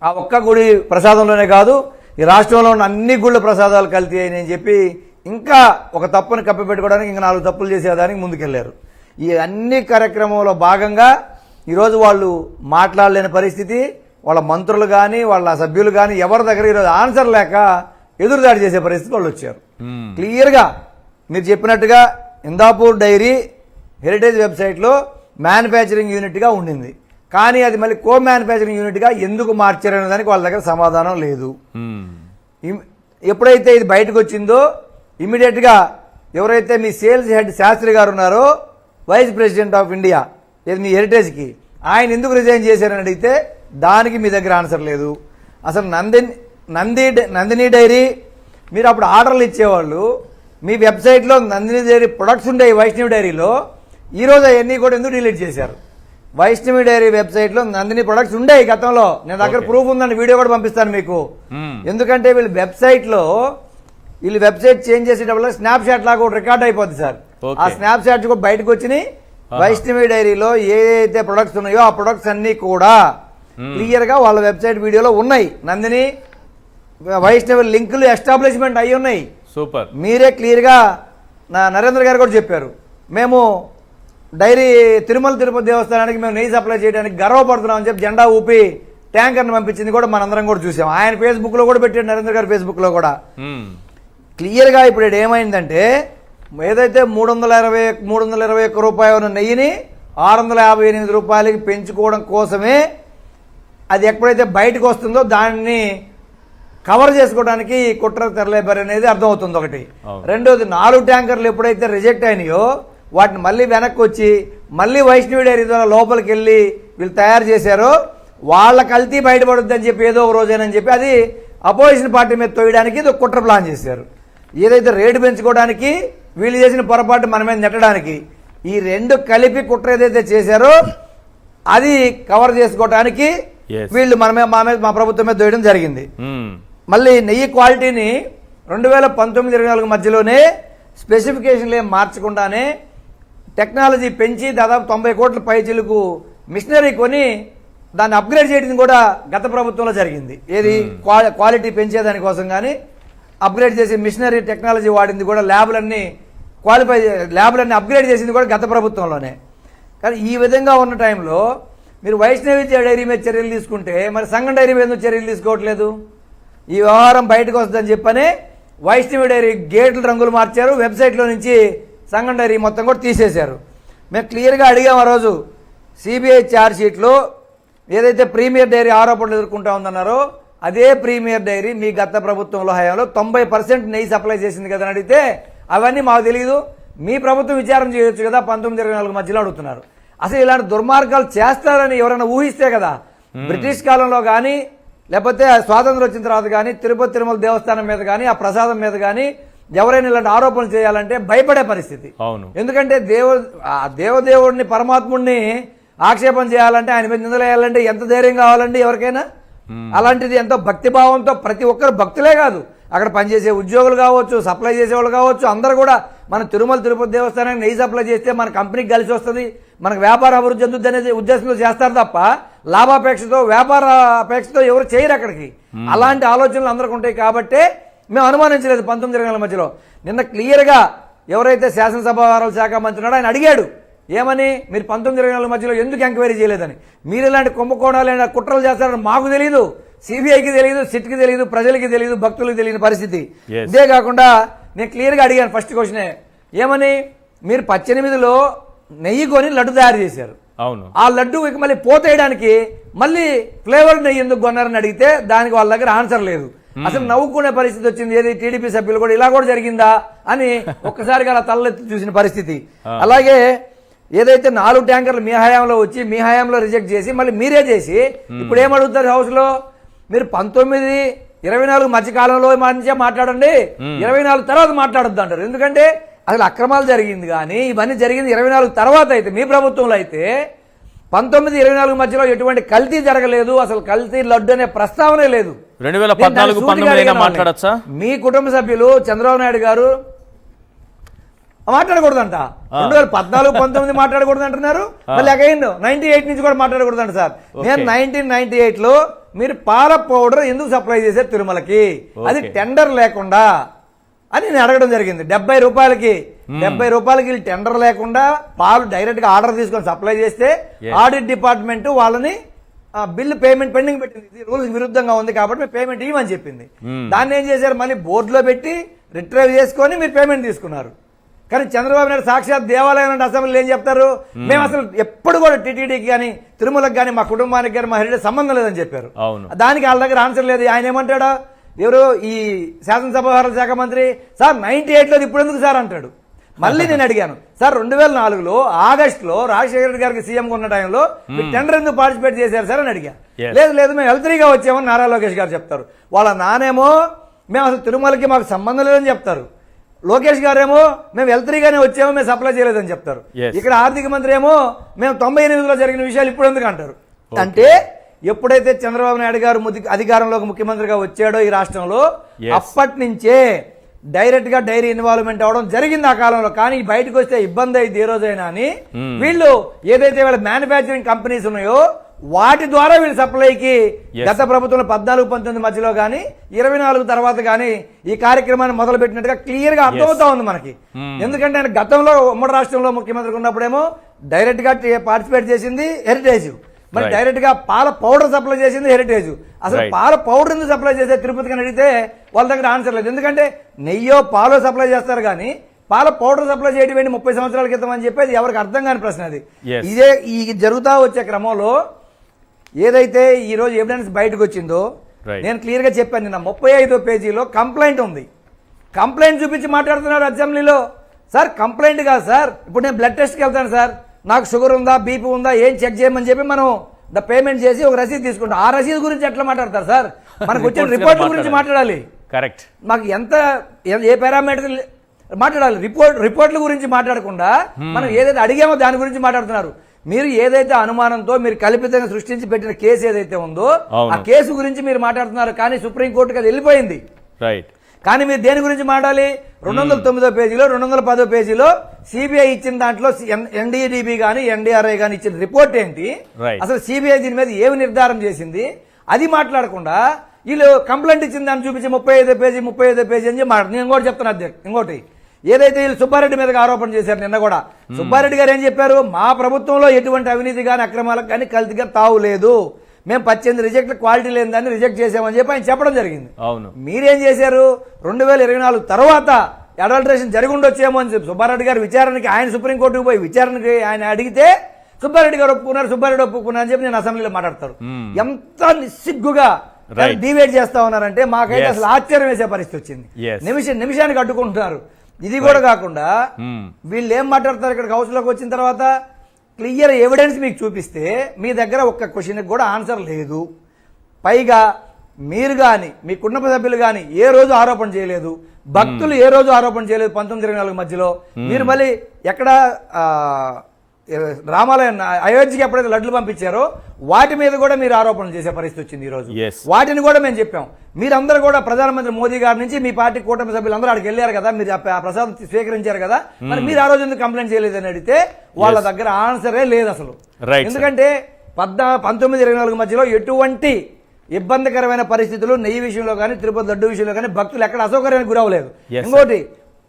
ఆ ఒక్క గుడి ప్రసాదంలోనే కాదు ఈ రాష్ట్రంలో ఉన్న అన్ని గుళ్ళ ప్రసాదాలు కల్తీ అని చెప్పి ఇంకా ఒక తప్పుని కప్పిపెట్టుకోవడానికి ఇంకా 4 తప్పులు చేసేదానికి ముందుకెళ్లారు. ఈ అన్ని కార్యక్రమంలో భాగంగా ఈరోజు వాళ్ళు మాట్లాడలేని పరిస్థితి. వాళ్ళ మంత్రులు కానీ వాళ్ళ సభ్యులు కానీ ఎవరి దగ్గర ఈరోజు ఆన్సర్ లేక ఎదురుదాడి చేసే పరిస్థితి వాళ్ళు వచ్చారు. క్లియర్గా మీరు చెప్పినట్టుగా ఇందాపూర్ డైరీ హెరిటేజ్ వెబ్సైట్లో మ్యానుఫ్యాక్చరింగ్ యూనిట్గా ఉండింది, కానీ అది మళ్ళీ కో మ్యానుఫ్యాక్చరింగ్ యూనిట్గా ఎందుకు మార్చారనే దానికి వాళ్ళ దగ్గర సమాధానం లేదు. ఎప్పుడైతే ఇది బయటకు వచ్చిందో ఇమీడియట్గా ఎవరైతే మీ సేల్స్ హెడ్ శాస్త్రి గారు ఉన్నారో, వైస్ ప్రెసిడెంట్ ఆఫ్ ఇండియా, ఇది మీ హెరిటేజ్కి, ఆయన ఎందుకు రిజైన్ చేశారని అడిగితే దానికి మీ దగ్గర ఆన్సర్ లేదు. అసలు నందిని డైరీ మీరు అప్పుడు ఆర్డర్లు ఇచ్చేవాళ్ళు, మీ వెబ్సైట్లో నందిని డైరీ ప్రొడక్ట్స్ ఉండేవి వైష్ణవి డైరీలో, ఈరోజు అవన్నీ కూడా ఎందుకు డిలీట్ చేశారు? వైష్ణవి డైరీ వెబ్సైట్లో నందిని ప్రొడక్ట్స్ ఉండేవి గతంలో, నేను దగ్గర ప్రూఫ్ ఉందండి, వీడియో కూడా పంపిస్తాను మీకు. ఎందుకంటే వీళ్ళు వెబ్సైట్ చేంజ్ చేసేటప్పుడు స్నాప్ షాట్ లాగా రికార్డ్ అయిపోద్ది సార్. ఆ స్నాప్ షాట్స్ కూడా బయటకు వచ్చినాయి. వైష్ణవి డైరీలో ఏదైతే ప్రొడక్ట్స్ ఉన్నాయో ఆ ప్రొడక్ట్స్ అన్ని కూడా క్లియర్ గా వాళ్ళ వెబ్సైట్ వీడియోలో ఉన్నాయి. నందిని వైష్ణవి లింకులు ఎస్టాబ్లిష్మెంట్ అయి ఉన్నాయి. సూపర్. మీరే క్లియర్ గా నరేంద్ర గారు కూడా చెప్పారు, మేము డైరీ తిరుపతి దేవస్థానానికి మేము నెయ్యి సప్లై చేయడానికి గర్వపడుతున్నాం అని చెప్పి జెండా ఊపి ట్యాంకర్ని పంపించింది కూడా మనందరం కూడా చూసాం. ఆయన ఫేస్బుక్ లో కూడా పెట్టాడు, నరేంద్ర గారు ఫేస్బుక్ లో కూడా క్లియర్ గా. ఇప్పుడు ఏమైందంటే ఏదైతే 321 రూపాయలు ఉన్న నెయ్యిని 658 రూపాయలకి పెంచుకోవడం కోసమే అది ఎప్పుడైతే బయటకు వస్తుందో దాన్ని కవర్ చేసుకోవడానికి కుట్ర తెరలేపారు అనేది అర్థమవుతుంది ఒకటి. రెండోది 4 ట్యాంకర్లు ఎప్పుడైతే రిజెక్ట్ అయినాయో వాటిని మళ్ళీ వెనక్కి వచ్చి మళ్ళీ వైష్ణవి డైరీ ద్వారా లోపలికి వెళ్ళి వీళ్ళు తయారు చేశారో వాళ్ళ కల్తీ బయటపడుద్దని చెప్పి ఏదో ఒక రోజేనని చెప్పి అది అపోజిషన్ పార్టీ మీద తోయడానికి ఇది ఒక కుట్ర ప్లాన్ చేశారు. ఏదైతే రేటు పెంచుకోవడానికి వీళ్ళు చేసిన పొరపాటు మన మీద నెట్టడానికి ఈ రెండు కలిపి కుట్ర ఏదైతే చేశారో అది కవర్ చేసుకోవడానికి వీళ్ళు మా ప్రభుత్వం మీద తోయడం జరిగింది. మళ్ళీ నెయ్యి క్వాలిటీని 2019-24 మధ్యలోనే స్పెసిఫికేషన్లు ఏం మార్చకుండానే టెక్నాలజీ పెంచి దాదాపు 90 కోట్ల పైచీలకు మిషనరీ కొని దాన్ని అప్గ్రేడ్ చేయడం కూడా గత ప్రభుత్వంలో జరిగింది. ఏది క్వాలిటీ పెంచేదానికోసం కానీ అప్గ్రేడ్ చేసి మిషనరీ టెక్నాలజీ వాడింది కూడా ల్యాబ్లన్నీ అప్గ్రేడ్ చేసింది కూడా గత ప్రభుత్వంలోనే. కానీ ఈ విధంగా ఉన్న టైంలో మీరు వైష్ణవి డైరీ మీద చర్యలు తీసుకుంటే మరి సంఘం డైరీ మీద చర్యలు తీసుకోవట్లేదు. ఈ వ్యవహారం బయటకు వస్తుందని చెప్పనే వైష్ణవి డైరీ గేట్లు రంగులు మార్చారు, వెబ్సైట్లో నుంచి సంఘం డైరీ మొత్తం కూడా తీసేశారు. మేము క్లియర్గా అడిగాము ఆ రోజు సిబిఐ ఛార్జ్ షీట్లో ఏదైతే ప్రీమియర్ డైరీ ఆరోపణలు ఎదుర్కొంటా ఉందన్నారో అదే ప్రీమియర్ డైరీ మీ గత ప్రభుత్వంలో హయాంలో 90% నెయ్యి సప్లై చేసింది కదా అని అడిగితే అవన్నీ మాకు తెలియదు, మీ ప్రభుత్వం విచారణ చేయొచ్చు కదా 19-24 మధ్యలో అడుగుతున్నారు. అసలు ఇలాంటి దుర్మార్గాలు చేస్తారని ఎవరైనా ఊహిస్తే కదా బ్రిటిష్ కాలంలో కానీ లేకపోతే స్వాతంత్రం వచ్చిన తర్వాత కానీ తిరుపతి తిరుమల దేవస్థానం మీద కానీ ఆ ప్రసాదం మీద కానీ ఎవరైనా ఇలాంటి ఆరోపణలు చేయాలంటే భయపడే పరిస్థితి. ఎందుకంటే దేవదేవుడిని పరమాత్ముడిని ఆక్షేపం చేయాలంటే ఆయన మీద నిందలు వేయాలంటే ఎంత ధైర్యం కావాలండి ఎవరికైనా. అలాంటిది ఎంతో భక్తిభావంతో ప్రతి ఒక్కరు భక్తులే కాదు అక్కడ పనిచేసే ఉద్యోగులు కావచ్చు, సప్లై చేసేవాళ్ళు కావచ్చు, అందరూ కూడా మన తిరుమల తిరుపతి దేవస్థానానికి నెయ్యి సప్లై చేస్తే మన కంపెనీకి కలిసి వస్తుంది, మనకు వ్యాపార అభివృద్ధి చెందుద్ది అనేది ఉద్దేశంతో చేస్తారు తప్ప లాభాపేక్షతో వ్యాపార అపేక్షతో ఎవరు చేయరు అక్కడికి. అలాంటి ఆలోచనలు అందరికి ఉంటాయి కాబట్టే మేము అనుమానించలేదు 19-24 మధ్యలో. నిన్న క్లియర్గా ఎవరైతే శాసనసభ వ్యవహారాల శాఖ మంత్రి ఉన్నాడో ఆయన అడిగాడు ఏమని, మీరు 19-24 మధ్యలో ఎందుకు ఎంక్వైరీ చేయలేదని. మీరు ఇలాంటి కుంభకోణాలు కుట్రలు చేస్తారని మాకు తెలియదు, సిబిఐకి తెలియదు, సిట్కి తెలియదు, ప్రజలకి తెలియదు, భక్తులకు తెలియని పరిస్థితి. ఇదే కాకుండా నేను క్లియర్గా అడిగాను ఫస్ట్ క్వశ్చనే ఏమని, మీరు 18లో నెయ్యి కొని లడ్డు తయారు చేశారు, ఆ లడ్డు ఇక మళ్ళీ పోతేయడానికి మళ్ళీ ఫ్లేవర్ నెయ్యి ఎందుకు కొన్నారని అడిగితే దానికి వాళ్ళ దగ్గర ఆన్సర్ లేదు. అసలు నవ్వుకునే పరిస్థితి వచ్చింది. ఏది టీడీపీ సభ్యులు కూడా ఇలా కూడా జరిగిందా అని ఒక్కసారిగా అలా తలెత్తి చూసిన పరిస్థితి. అలాగే ఏదైతే 4 ట్యాంకర్లు మీ హయాంలో వచ్చి మీ హయాంలో రిజెక్ట్ చేసి మళ్ళీ మీరే చేసి ఇప్పుడు ఏమడుగుతారు హౌస్ లో, మీరు 19-24 మధ్యకాలంలో మంచిగా మాట్లాడండి, 24 తర్వాత మాట్లాడొద్దు అంటారు. ఎందుకంటే అసలు అక్రమాలు జరిగింది కానీ ఇవన్నీ జరిగింది 24 తర్వాత. అయితే మీ ప్రభుత్వంలో అయితే 19-24 మధ్యలో ఎటువంటి కల్తీ జరగలేదు, అసలు కల్తీ లడ్డు అనే ప్రస్తావనే లేదు. 2014-19 మాట్లాడచ్చా? మీ కుటుంబ సభ్యులు చంద్రబాబు నాయుడు గారు మాట్లాడకూడదంట, 2014-19 మాట్లాడకూడదు అంటున్నారు. మళ్ళీ అగైన్ 98 నుంచి కూడా మాట్లాడకూడదు అంట. సార్ నేను 1998లో మీరు పాల పౌడర్ ఎందుకు సప్లై చేశారు తిరుమలకి, అది టెండర్ లేకుండా అని నేను అడగడం జరిగింది. 70 రూపాయలకి టెండర్ లేకుండా పాలు డైరెక్ట్ గా ఆర్డర్ తీసుకొని సప్లై చేస్తే ఆడిట్ డిపార్ట్మెంట్ వాళ్ళని బిల్లు పేమెంట్ పెండింగ్ పెట్టింది. ఇది రూల్స్ విరుద్ధంగా ఉంది కాబట్టి మీరు పేమెంట్ ఇవ్వమని చెప్పింది. దాన్ని ఏం చేశారు, మళ్ళీ బోర్డులో పెట్టి రిట్రైవ్ చేసుకొని మీరు పేమెంట్ తీసుకున్నారు. కానీ చంద్రబాబు నాయుడు సాక్షాత్ దేవాలయం అసెంబ్లీలో ఏం చెప్తారు, మేము అసలు ఎప్పుడు కూడా టీటీడీకి కానీ తిరుమలకి కానీ మా కుటుంబానికి కానీ మా హెరిటేజ్ సంబంధం లేదని చెప్పారు. దానికి వాళ్ళ దగ్గర ఆన్సర్ లేదు. ఆయన ఏమంటాడు, ఎవరు ఈ శాసనసభ వ్యవహారాల శాఖ మంత్రి, సార్ 98లో ఇప్పుడు ఎందుకు సార్ అంటాడు. మళ్ళీ నేను అడిగాను, సార్ 2004లో ఆగస్టులో రాజశేఖర రెడ్డి గారికి సీఎంగా ఉన్న టైంలో మీరు టెండర్ ఎందుకు పార్టిసిపేట్ చేశారు సార్ అని అడిగా. లేదు మేము L3గా వచ్చామని నారా లోకేష్ గారు చెప్తారు. వాళ్ళ నానేమో మేము అసలు తిరుమలకి మాకు సంబంధం లేదని చెప్తారు. లోకేష్ గారేమో మేము L3గానే వచ్చామో మేము సప్లై చేయలేదని చెప్తారు. ఇక్కడ ఆర్థిక మంత్రి ఏమో మేము 98లో జరిగిన విషయాలు ఇప్పుడు ఎందుకు అంటారు. అంటే ఎప్పుడైతే చంద్రబాబు నాయుడు గారు అధికారంలోకి ముఖ్యమంత్రిగా వచ్చాడో ఈ రాష్ట్రంలో అప్పటి నుంచే డైరెక్ట్ గా డైరీ ఇన్వాల్వ్మెంట్ అవడం జరిగింది ఆ కాలంలో. కానీ బయటకు వస్తే ఇబ్బంది అయింది ఏ రోజైనా అని వీళ్ళు ఏదైతే వీళ్ళ మ్యానుఫ్యాక్చరింగ్ కంపెనీస్ ఉన్నాయో వాటి ద్వారా వీళ్ళు సప్లైకి గత ప్రభుత్వంలో 14-19 మధ్యలో కానీ 24 తర్వాత కానీ ఈ కార్యక్రమాన్ని మొదలు పెట్టినట్టుగా క్లియర్ గా అర్థమవుతా ఉంది మనకి. ఎందుకంటే ఆయన గతంలో ఉమ్మడి రాష్ట్రంలో ముఖ్యమంత్రి ఉన్నప్పుడేమో డైరెక్ట్ గా పార్టిసిపేట్ చేసింది హెరిటేజ్, మరి డైరెక్ట్ గా పాల పౌడర్ సప్లై చేసింది హెరిటేజ్. అసలు పాల పౌడర్ ఎందుకు సప్లై చేసే తిరుపతికి అడిగితే వాళ్ళ దగ్గర ఆన్సర్ లేదు. ఎందుకంటే నెయ్యో పాలో సప్లై చేస్తారు కానీ పాల పౌడర్ సప్లై చేయడం 30 సంవత్సరాల క్రితం అని చెప్పేది ఎవరికి అర్థం కాని ప్రశ్న అది. ఇదే ఈ జరుగుతా వచ్చే క్రమంలో ఏదైతే ఈ రోజు ఎవిడెన్స్ బయటకు వచ్చిందో నేను క్లియర్ గా చెప్పాను. నిన్న 35వ పేజీలో కంప్లైంట్ ఉంది. కంప్లైంట్ చూపించి మాట్లాడుతున్నారు అసెంబ్లీలో. సార్ కంప్లైంట్ కాదు సార్, ఇప్పుడు నేను బ్లడ్ టెస్ట్కి వెళ్తాను సార్, నాకు షుగర్ ఉందా బీపీ ఉందా ఏం చెక్ చేయమని చెప్పి మనం పేమెంట్ చేసి ఒక రసీదు తీసుకుంటాం. ఆ రసీదు గురించి ఎట్లా మాట్లాడతారు సార్? మనకు వచ్చిన రిపోర్ట్ల గురించి మాట్లాడాలి. కరెక్ట్. మాకు ఏ పారామీటర్ మాట్లాడాలి. రిపోర్ట్ల గురించి మాట్లాడకుండా మనం ఏదైతే అడిగామో దాని గురించి మాట్లాడుతున్నారు. మీరు ఏదైతే అనుమానంతో మీరు కల్పితంగా సృష్టించి పెట్టిన కేసు ఏదైతే ఉందో ఆ కేసు గురించి మీరు మాట్లాడుతున్నారు. కానీ సుప్రీంకోర్టుకి అది వెళ్ళిపోయింది. రైట్. కానీ మీరు దేని గురించి మాట్లాడాలి? 209వ పేజీలో 210వ పేజీలో సిబిఐ ఇచ్చిన దాంట్లో ఎన్డీడీబీ గానీ ఎన్డీఆర్ఐ గానీ ఇచ్చిన రిపోర్ట్ ఏంటి, అసలు సిబిఐ దీని మీద ఏమి నిర్ధారణ చేసింది, అది మాట్లాడకుండా వీళ్ళు కంప్లైంట్ ఇచ్చిన దాన్ని చూపించి 35వ పేజీ అని చెప్పి నేను ఇంకోటి చెప్తున్నా. ఇంకోటి ఏదైతే వీళ్ళు సుబ్బారెడ్డి మీద ఆరోపణ చేశారు నిన్న కూడా, సుబ్బారెడ్డి గారు ఏం చెప్పారు? మా ప్రభుత్వంలో ఎటువంటి అవినీతి కానీ అక్రమాలకు కానీ కల్తీగా తావు లేదు, మేము 18 రిజెక్ట్ క్వాలిటీ లేని దాన్ని రిజెక్ట్ చేసామని చెప్పి ఆయన చెప్పడం జరిగింది. అవును. మీరేం చేశారు? 2024 తర్వాత అడల్టరేషన్ జరిగి ఉండొచ్చేమో అని చెప్పి సుబ్బారెడ్డి గారు విచారణకి ఆయన సుప్రీంకోర్టుకు పోయి విచారణకి ఆయన అడిగితే సుబ్బారెడ్డి గారు ఒప్పుకున్నారు అని చెప్పి నేను అసెంబ్లీలో మాట్లాడతారు. ఎంత నిస్సిగ్గుగా డివేట్ చేస్తా ఉన్నారంటే మాకైతే అసలు ఆశ్చర్యం వేసే పరిస్థితి వచ్చింది. నిమిషానికి అడ్డుకుంటున్నారు. ఇది కూడా కాకుండా వీళ్ళు ఏం మాట్లాడతారు ఇక్కడ హౌస్ లోకి వచ్చిన తర్వాత? క్లియర్ ఎవిడెన్స్ మీకు చూపిస్తే మీ దగ్గర ఒక్క క్వశ్చన్కి కూడా ఆన్సర్ లేదు. పైగా మీరు కానీ మీ కుటుంబ సభ్యులు కానీ ఏ రోజు ఆరోపణ చేయలేదు, భక్తులు ఏ రోజు ఆరోపణ చేయలేదు 1924 మధ్యలో. మీరు మళ్ళీ ఎక్కడ రామాలయం అయోధ్యకి ఎప్పుడైతే లడ్లు పంపించారో వాటి మీద కూడా మీరు ఆరోపణలు చేసే పరిస్థితి వచ్చింది. ఈ రోజు వాటిని కూడా మేము చెప్పాం. మీరందరూ కూడా ప్రధానమంత్రి మోదీ గారి నుంచి మీ పార్టీ కూటమి సభ్యులు అందరూ అక్కడికి వెళ్ళారు కదా, మీరు ఆ ప్రసాదం స్వీకరించారు కదా, మరి మీరు ఆ రోజు ఎందుకు కంప్లైంట్ చేయలేదని అడిగితే వాళ్ళ దగ్గర ఆన్సరే లేదు అసలు. ఎందుకంటే 1924 మధ్యలో ఎటువంటి ఇబ్బందికరమైన పరిస్థితులు నెయ్యి విషయంలో కానీ తిరుపతి లడ్డు విషయంలో కానీ భక్తులు ఎక్కడ అసౌకర్యానికి గురవలేదు. ఇంకోటి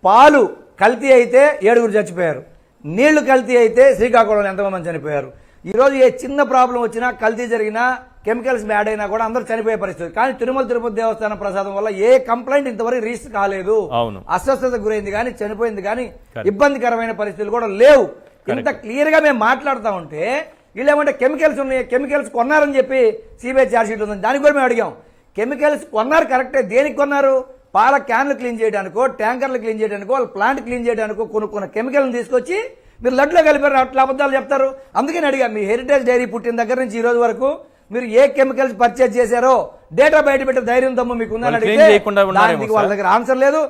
పాలు కల్తీ అయితే 7 చచ్చిపోయారు, నీళ్లు కల్తీ అయితే శ్రీకాకుళంలో ఎంతమంది చనిపోయారు. ఈ రోజు ఏ చిన్న ప్రాబ్లం వచ్చినా కల్తీ జరిగినా కెమికల్స్ యాడ్ అయినా కూడా అందరూ చనిపోయే పరిస్థితి. కానీ తిరుపతి దేవస్థానం ప్రసాదం వల్ల ఏ కంప్లైంట్ ఇంతవరకు రిజిస్టర్ కాలేదు. అస్వస్థతకు గురైంది కానీ చనిపోయింది కానీ ఇబ్బందికరమైన పరిస్థితులు కూడా లేవు. ఇంత క్లియర్ గా మేము మాట్లాడుతూ ఉంటే వీళ్ళు ఏమంటే కెమికల్స్ ఉన్నాయి, కెమికల్స్ కొన్నారని చెప్పి సిబిఐ ఛార్జ్ షీట్ ఉంది. దానికి కూడా మేము అడిగాం. కెమికల్స్ కొన్నారు కరెక్టే, దేనికి కొన్నారు? పాల క్యాన్లు క్లీన్ చేయడానికో ట్యాంకర్లు క్లీన్ చేయడానికో వాళ్ళ ప్లాంట్ క్లీన్ చేయడానికో కొనుక్కున్న కెమికల్ని తీసుకొచ్చి మీరు లడ్లో కలిపారు. అట్లా అబద్ధాలు చెప్తారు. అందుకని అడిగా, మీ హెరిటేజ్ డైరీ పుట్టిన దగ్గర నుంచి ఈ రోజు వరకు మీరు ఏ కెమికల్స్ పర్చేజ్ చేశారో డేటా బయట పెట్టే ధైర్యం తమ్ము మీకు ఉందని అడిగితే దానికి వాళ్ళ దగ్గర ఆన్సర్ లేదు.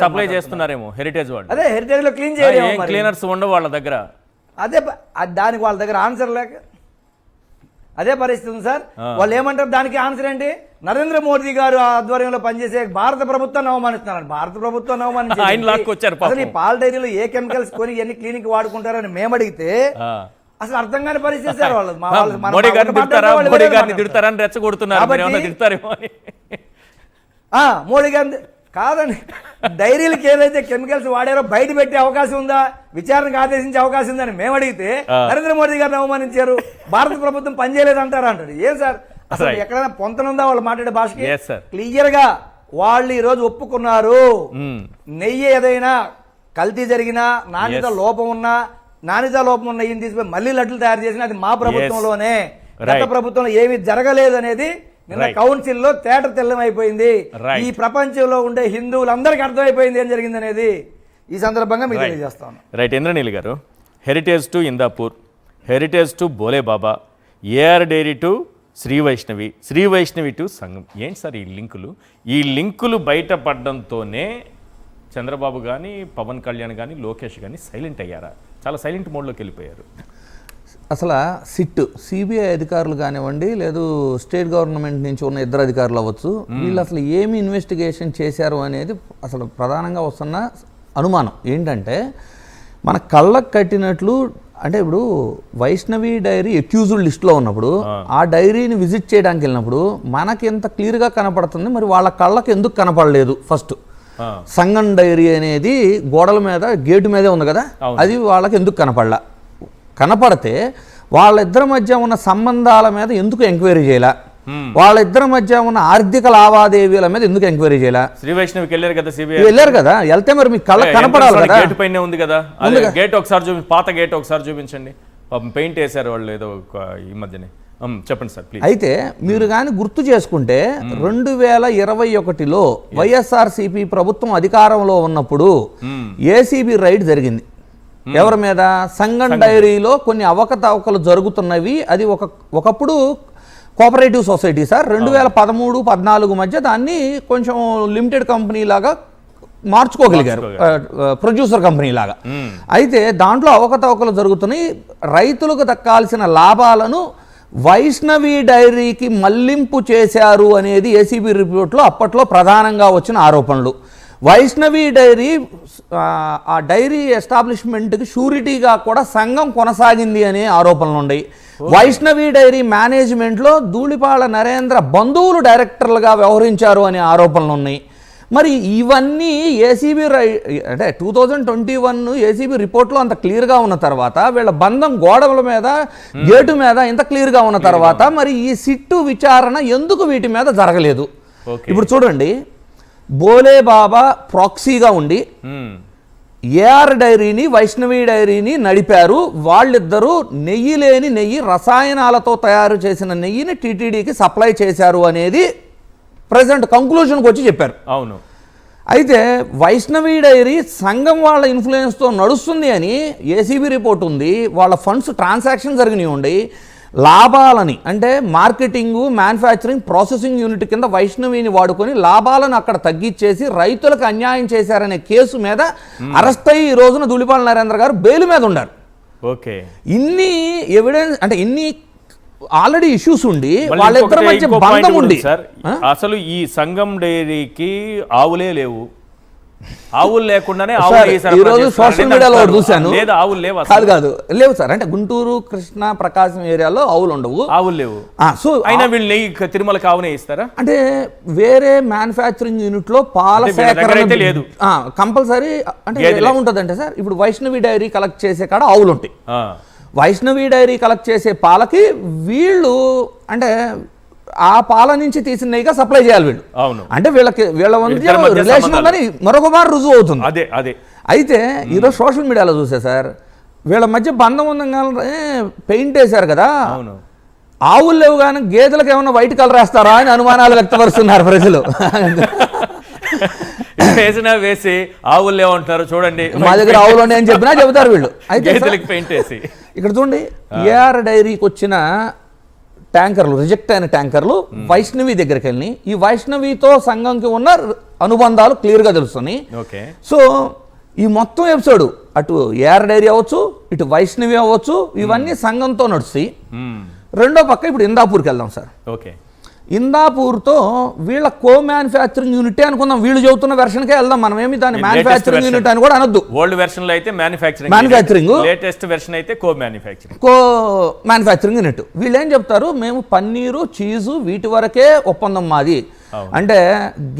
సప్లై చేస్తున్నారేమో హెరిటేజ్ వాళ్ళు, అదే హెరిటేజ్ లో క్లీన్ చేయడం, క్లీనర్స్ ఉండవు వాళ్ళ దగ్గర. అదే దానికి వాళ్ళ దగ్గర ఆన్సర్ లేక అదే పరిస్థితి ఉంది సార్. వాళ్ళు ఏమంటారు దానికి ఆన్సర్ ఏంటి? నరేంద్ర మోదీ గారు ఆధ్వర్యంలో పనిచేసే భారత ప్రభుత్వాన్ని అవమానిస్తున్నారు. భారత ప్రభుత్వాన్ని అవమానించారు. ఈ పాల డైరీలో ఏ కెమికల్స్ కొని ఎన్ని క్లినిక్ వాడుకుంటారని మేము అడిగితే అసలు అర్థం కాని పరిస్థితి సార్. వాళ్ళు మోడీ గారిని రెచ్చగొడుతున్నారు. మోడీ గారిని కాదండి, డైరీలకు ఏదైతే కెమికల్స్ వాడారో బయట పెట్టే అవకాశం ఉందా? విచారణకు ఆదేశించే అవకాశం ఉందని మేము అడిగితే నరేంద్ర మోదీ గారిని అవమానించారు, భారత ప్రభుత్వం పనిచేయలేదు అంటారా అంటాడు. ఏం సార్ అసలు ఎక్కడైనా పొంతనుందా వాళ్ళు మాట్లాడే భాషకి? క్లియర్ గా వాళ్ళు ఈ రోజు ఒప్పుకున్నారు. నెయ్యి ఏదైనా కల్తీ జరిగినా నాణ్యత లోపం ఉన్నా నెయ్యిని తీసుకుని మళ్ళీ లడ్లు తయారు చేసినా అది మా ప్రభుత్వంలోనే, గత ప్రభుత్వంలో ఏమీ జరగలేదు అనేది నిన్న కౌన్సిల్ లో తెల్లమైపోయింది. ఈ ప్రపంచంలో ఉండే హిందువులందరికీ అర్థమైపోయింది ఏం జరిగింది అనేది ఈ సందర్భంగా మీకు తెలియజేస్తాను. Right. Indraneel garu, Heritage to Indapur, Heritage to Bhole Baba, AR dairy to Shri Vaishnavi to Sangam. ఏంటి సార్ ఈ లింకులు బయటపడడంతోనే చంద్రబాబు కానీ పవన్ కళ్యాణ్ కానీ లోకేష్ కానీ సైలెంట్ అయ్యారా? చాలా సైలెంట్ మోడ్లోకి వెళ్ళిపోయారు. అసలు సిబిఐ అధికారులు కానివ్వండి, లేదు స్టేట్ గవర్నమెంట్ నుంచి ఉన్న ఇద్దరు అధికారులు అవ్వచ్చు, వీళ్ళు అసలు ఏమి ఇన్వెస్టిగేషన్ చేశారు అనేది అసలు ప్రధానంగా వస్తున్న అనుమానం ఏంటంటే, మన కళ్ళకు కట్టినట్లు అంటే ఇప్పుడు వైష్ణవి డైరీ అక్యూజ్డ్ లిస్ట్లో ఉన్నప్పుడు ఆ డైరీని విజిట్ చేయడానికి వెళ్ళినప్పుడు మనకి ఎంత క్లియర్గా కనపడుతుంది, మరి వాళ్ళ కళ్ళకు ఎందుకు కనపడలేదు? ఫస్ట్ సంగం డైరీ అనేది గోడల మీద గేటు మీదే ఉంది కదా, అది వాళ్ళకి ఎందుకు కనపడితే వాళ్ళిద్దరి మధ్య ఉన్న సంబంధాల మీద ఎందుకు ఎంక్వైరీ చేయాల? వాళ్ళిద్దరి మధ్య ఉన్న ఆర్థిక లావాదేవీల మీద ఎందుకు ఎంక్వైరీ చేయాల? శ్రీ వైష్ణవికి వెళ్ళారు కదా, సిబిఐ వెళ్ళారు కదా, వెళ్తే మరి మీ కళ్ళ కనపడాలి కదా. గేట్ పైన ఉంది కదా, గేట్ ఒకసారి పాత గేట్ ఒకసారి చూపించండి. పెయింట్ వేశారు వాళ్ళు ఏదో ఈ మధ్యనే. చెప్పండి సార్ ప్లీజ్. అయితే మీరు కానీ గుర్తు చేసుకుంటే 2021లో వైఎస్ఆర్సీపీ ప్రభుత్వం అధికారంలో ఉన్నప్పుడు ఏసీబీ రైడ్ జరిగింది. ఎవరి మీద? సంగం డైరీలో కొన్ని అవకతవకలు జరుగుతున్నవి. అది ఒకప్పుడు కోఆపరేటివ్ సొసైటీ సార్ 2013-14 మధ్య దాన్ని కొంచెం లిమిటెడ్ కంపెనీ లాగా మార్చుకోగలిగారు, ప్రొడ్యూసర్ కంపెనీ లాగా. అయితే దాంట్లో అవకతవకలు జరుగుతున్నాయి. రైతులకు దక్కాల్సిన లాభాలను వైష్ణవి డైరీకి మళ్లింపు చేశారు అనేది ఏసీబీ రిపోర్ట్లో అప్పట్లో ప్రధానంగా వచ్చిన ఆరోపణలు. వైష్ణవి డైరీ ఆ డైరీ ఎస్టాబ్లిష్మెంట్కి షూరిటీగా కూడా సంఘం కొనసాగింది అనే ఆరోపణలు ఉన్నాయి. వైష్ణవి డైరీ మేనేజ్మెంట్లో ధూళిపాళ నరేంద్ర బంధువులు డైరెక్టర్లుగా వ్యవహరించారు అనే ఆరోపణలు ఉన్నాయి. మరి ఇవన్నీ ఏసీబీ అంటే 2021 ఏసీబీ రిపోర్ట్లో అంత క్లియర్గా ఉన్న తర్వాత, వీళ్ళ బంధం గోడల మీద గేటు మీద ఇంత క్లియర్గా ఉన్న తర్వాత, మరి ఈ సిట్టు విచారణ ఎందుకు వీటి మీద జరగలేదు? ఇప్పుడు చూడండి, బోలే బాబా ప్రాక్సీగా ఉండి ఏఆర్ డైరీని వైష్ణవి డైరీని నడిపారు. వాళ్ళిద్దరూ నెయ్యి లేని నెయ్యి, రసాయనాలతో తయారు చేసిన నెయ్యిని టీటీడీకి సప్లై చేశారు అనేది ప్రెసెంట్ కంక్లూజన్కి వచ్చి చెప్పారు. అవును. అయితే వైష్ణవి డైరీ సంఘం వాళ్ళ ఇన్ఫ్లుయెన్స్తో నడుస్తుంది అని ఏసీబీ రిపోర్ట్ ఉంది. వాళ్ళ ఫండ్స్ ట్రాన్సాక్షన్ జరిగినాయి ఉండి, లాభాలని అంటే మార్కెటింగ్, మ్యానుఫ్యాక్చరింగ్, ప్రాసెసింగ్ యూనిట్ కింద వైష్ణవిని వాడుకొని లాభాలను అక్కడ తగ్గించేసి రైతులకు అన్యాయం చేశారనే కేసు మీద అరెస్ట్ అయ్యి ఈ రోజున ధూళిపాళ నరేంద్ర గారు బెయిల్ మీద ఉన్నారు. ఓకే. ఇన్ని ఎవిడెన్స్ అంటే ఇన్ని ఆల్రెడీ ఇష్యూస్ ఉండి వాళ్ళిద్దరి మధ్య బంధం ఉంది. అసలు ఈ సంఘం డైరీకి ఆవులే లేవు, ఆవులు లేకుండానే ఈరోజు సోషల్ మీడియాలో చూశాను. ఆవులు లేవు, కాదు లేవు సార్. అంటే గుంటూరు, కృష్ణా, ప్రకాశం ఏరియాలో ఆవులు ఉండవు, ఆవులు లేవు. సో అయినా వీళ్ళు నెయ్యి తిరుమలకి ఆవునే ఇస్తారా? అంటే వేరే మ్యానుఫ్యాక్చరింగ్ యూనిట్ లో పాల సేకరణ లేదు కంపల్సరీ. అంటే ఎలా ఉంటుంది అంటే సార్, ఇప్పుడు వైష్ణవి డైరీ కలెక్ట్ చేసే కాడ ఆవులు ఉంటాయి. వైష్ణవి డైరీ కలెక్ట్ చేసే పాలకి వీళ్ళు అంటే ఆ పాల నుంచి తీసిన నెయ్యిగా సప్లై చేయాలి వీళ్ళు. అవును. అంటే వీళ్ళ మధ్య రిలేషన్ ఉందని మరొక మారు రుజువు అవుతుంది. అదే అదే. అయితే ఈరోజు సోషల్ మీడియాలో చూసే సార్, వీళ్ళ మధ్య బంధం ఉందని పెయింట్ వేశారు కదా. అవును. ఆవులు లేవు కానీ గేదెలకు ఏమన్నా వైట్ కలర్ వేస్తారా అని అనుమానాలు వ్యక్తపరుస్తున్నారు ప్రజలు. వేసినా వేసి ఆవులు లేవంటారు. చూడండి, మా దగ్గర ఆవులు ఉన్నాయని చెప్పినా చెబుతారు వీళ్ళు. అయితే పెయింట్ వేసి ఇక్కడ చూడండి, ఏఆర్ డైరీకి వచ్చిన ట్యాంకర్లు, రిజెక్ట్ అయిన ట్యాంకర్లు వైష్ణవి దగ్గరికి వెళ్ళి, ఈ వైష్ణవితో సంఘంకి ఉన్న అనుబంధాలు క్లియర్గా తెలుస్తున్నాయి. ఓకే. సో ఈ మొత్తం ఎపిసోడ్ అటు ఏఆర్ డైరీ అవ్వచ్చు, ఇటు వైష్ణవి అవ్వచ్చు, ఇవన్నీ సంఘంతో నడుస్తాయి. రెండో పక్క ఇప్పుడు ఇందాపూర్కి వెళ్దాం సార్. ఓకే. ఇందాపూర్తో వీళ్ళ కో మ్యానుఫ్యాక్చరింగ్ యూనిట్ అనుకుందాం. వీళ్ళు చెబుతున్న వెర్షన్కే వెళ్దాం, మనం ఏమి దాన్ని మ్యానుఫ్యాక్చరింగ్ యూనిట్ అని కూడా అనొద్దు. ఓల్డ్ వెర్షన్ లో అయితే మ్యానుఫ్యాక్చరింగ్, లేటెస్ట్ వెర్షన్ అయితే కో మ్యానుఫ్యాక్చరింగ్ యూనిట్. వీళ్ళు ఏం చెప్తారు, మేము పన్నీరు, చీజు వీటి వరకే ఒప్పందం మాది. అంటే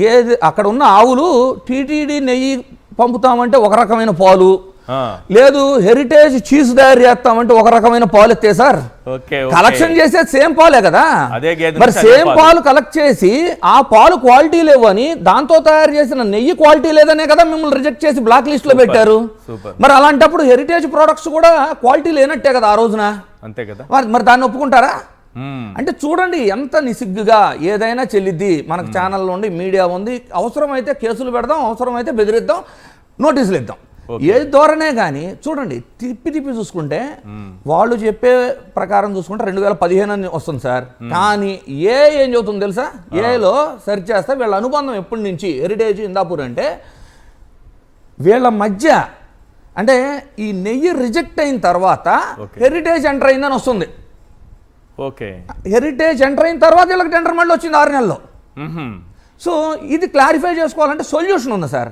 గేదె అక్కడ ఉన్న ఆవులు టీటీడీ నెయ్యి పంపుతామంటే ఒక రకమైన పాలు, లేదు హెరిటేజ్ చీజ్ తయారు చేస్తామంటే ఒక రకమైన పాలు ఎత్తే సార్. కలెక్షన్ చేసేది సేమ్ పాలే కదా. మరి సేమ్ పాలు కలెక్ట్ చేసి ఆ పాలు క్వాలిటీ లేవు అని, దాంతో తయారు చేసిన నెయ్యి క్వాలిటీ లేదనే కదా మిమ్మల్ని రిజెక్ట్ చేసి బ్లాక్ లిస్ట్ లో పెట్టారు. మరి అలాంటప్పుడు హెరిటేజ్ ప్రొడక్ట్స్ కూడా క్వాలిటీ లేనట్టే కదా ఆ రోజున. అంతే కదా. మరి దాన్ని ఒప్పుకుంటారా? అంటే చూడండి ఎంత నిసిగ్గుగా ఏదైనా చెల్లిద్ది. మనకు ఛానల్ ఉంది, మీడియా ఉంది, అవసరమైతే కేసులు పెడదాం, అవసరమైతే బెదిరిద్దాం, నోటీసులు ఇద్దాం, ఏ ధోరణే కానీ. చూడండి, తిప్పి చూసుకుంటే వాళ్ళు చెప్పే ప్రకారం చూసుకుంటే 2015 అని వస్తుంది సార్. కానీ ఏం చెబుతుంది తెలుసా? ఏలో సెర్చ్ చేస్తే వీళ్ళ అనుబంధం ఎప్పటి నుంచి హెరిటేజ్ ఇందాపూర్ అంటే వీళ్ళ మధ్య అంటే ఈ నెయ్యి రిజెక్ట్ అయిన తర్వాత హెరిటేజ్ ఎంటర్ అయిందని వస్తుంది. ఓకే. హెరిటేజ్ ఎంటర్ అయిన తర్వాత వీళ్ళకి టెండర్ మళ్ళీ వచ్చింది 6 నెలల్లో. సో ఇది క్లారిఫై చేసుకోవాలంటే సొల్యూషన్ ఉంది సార్.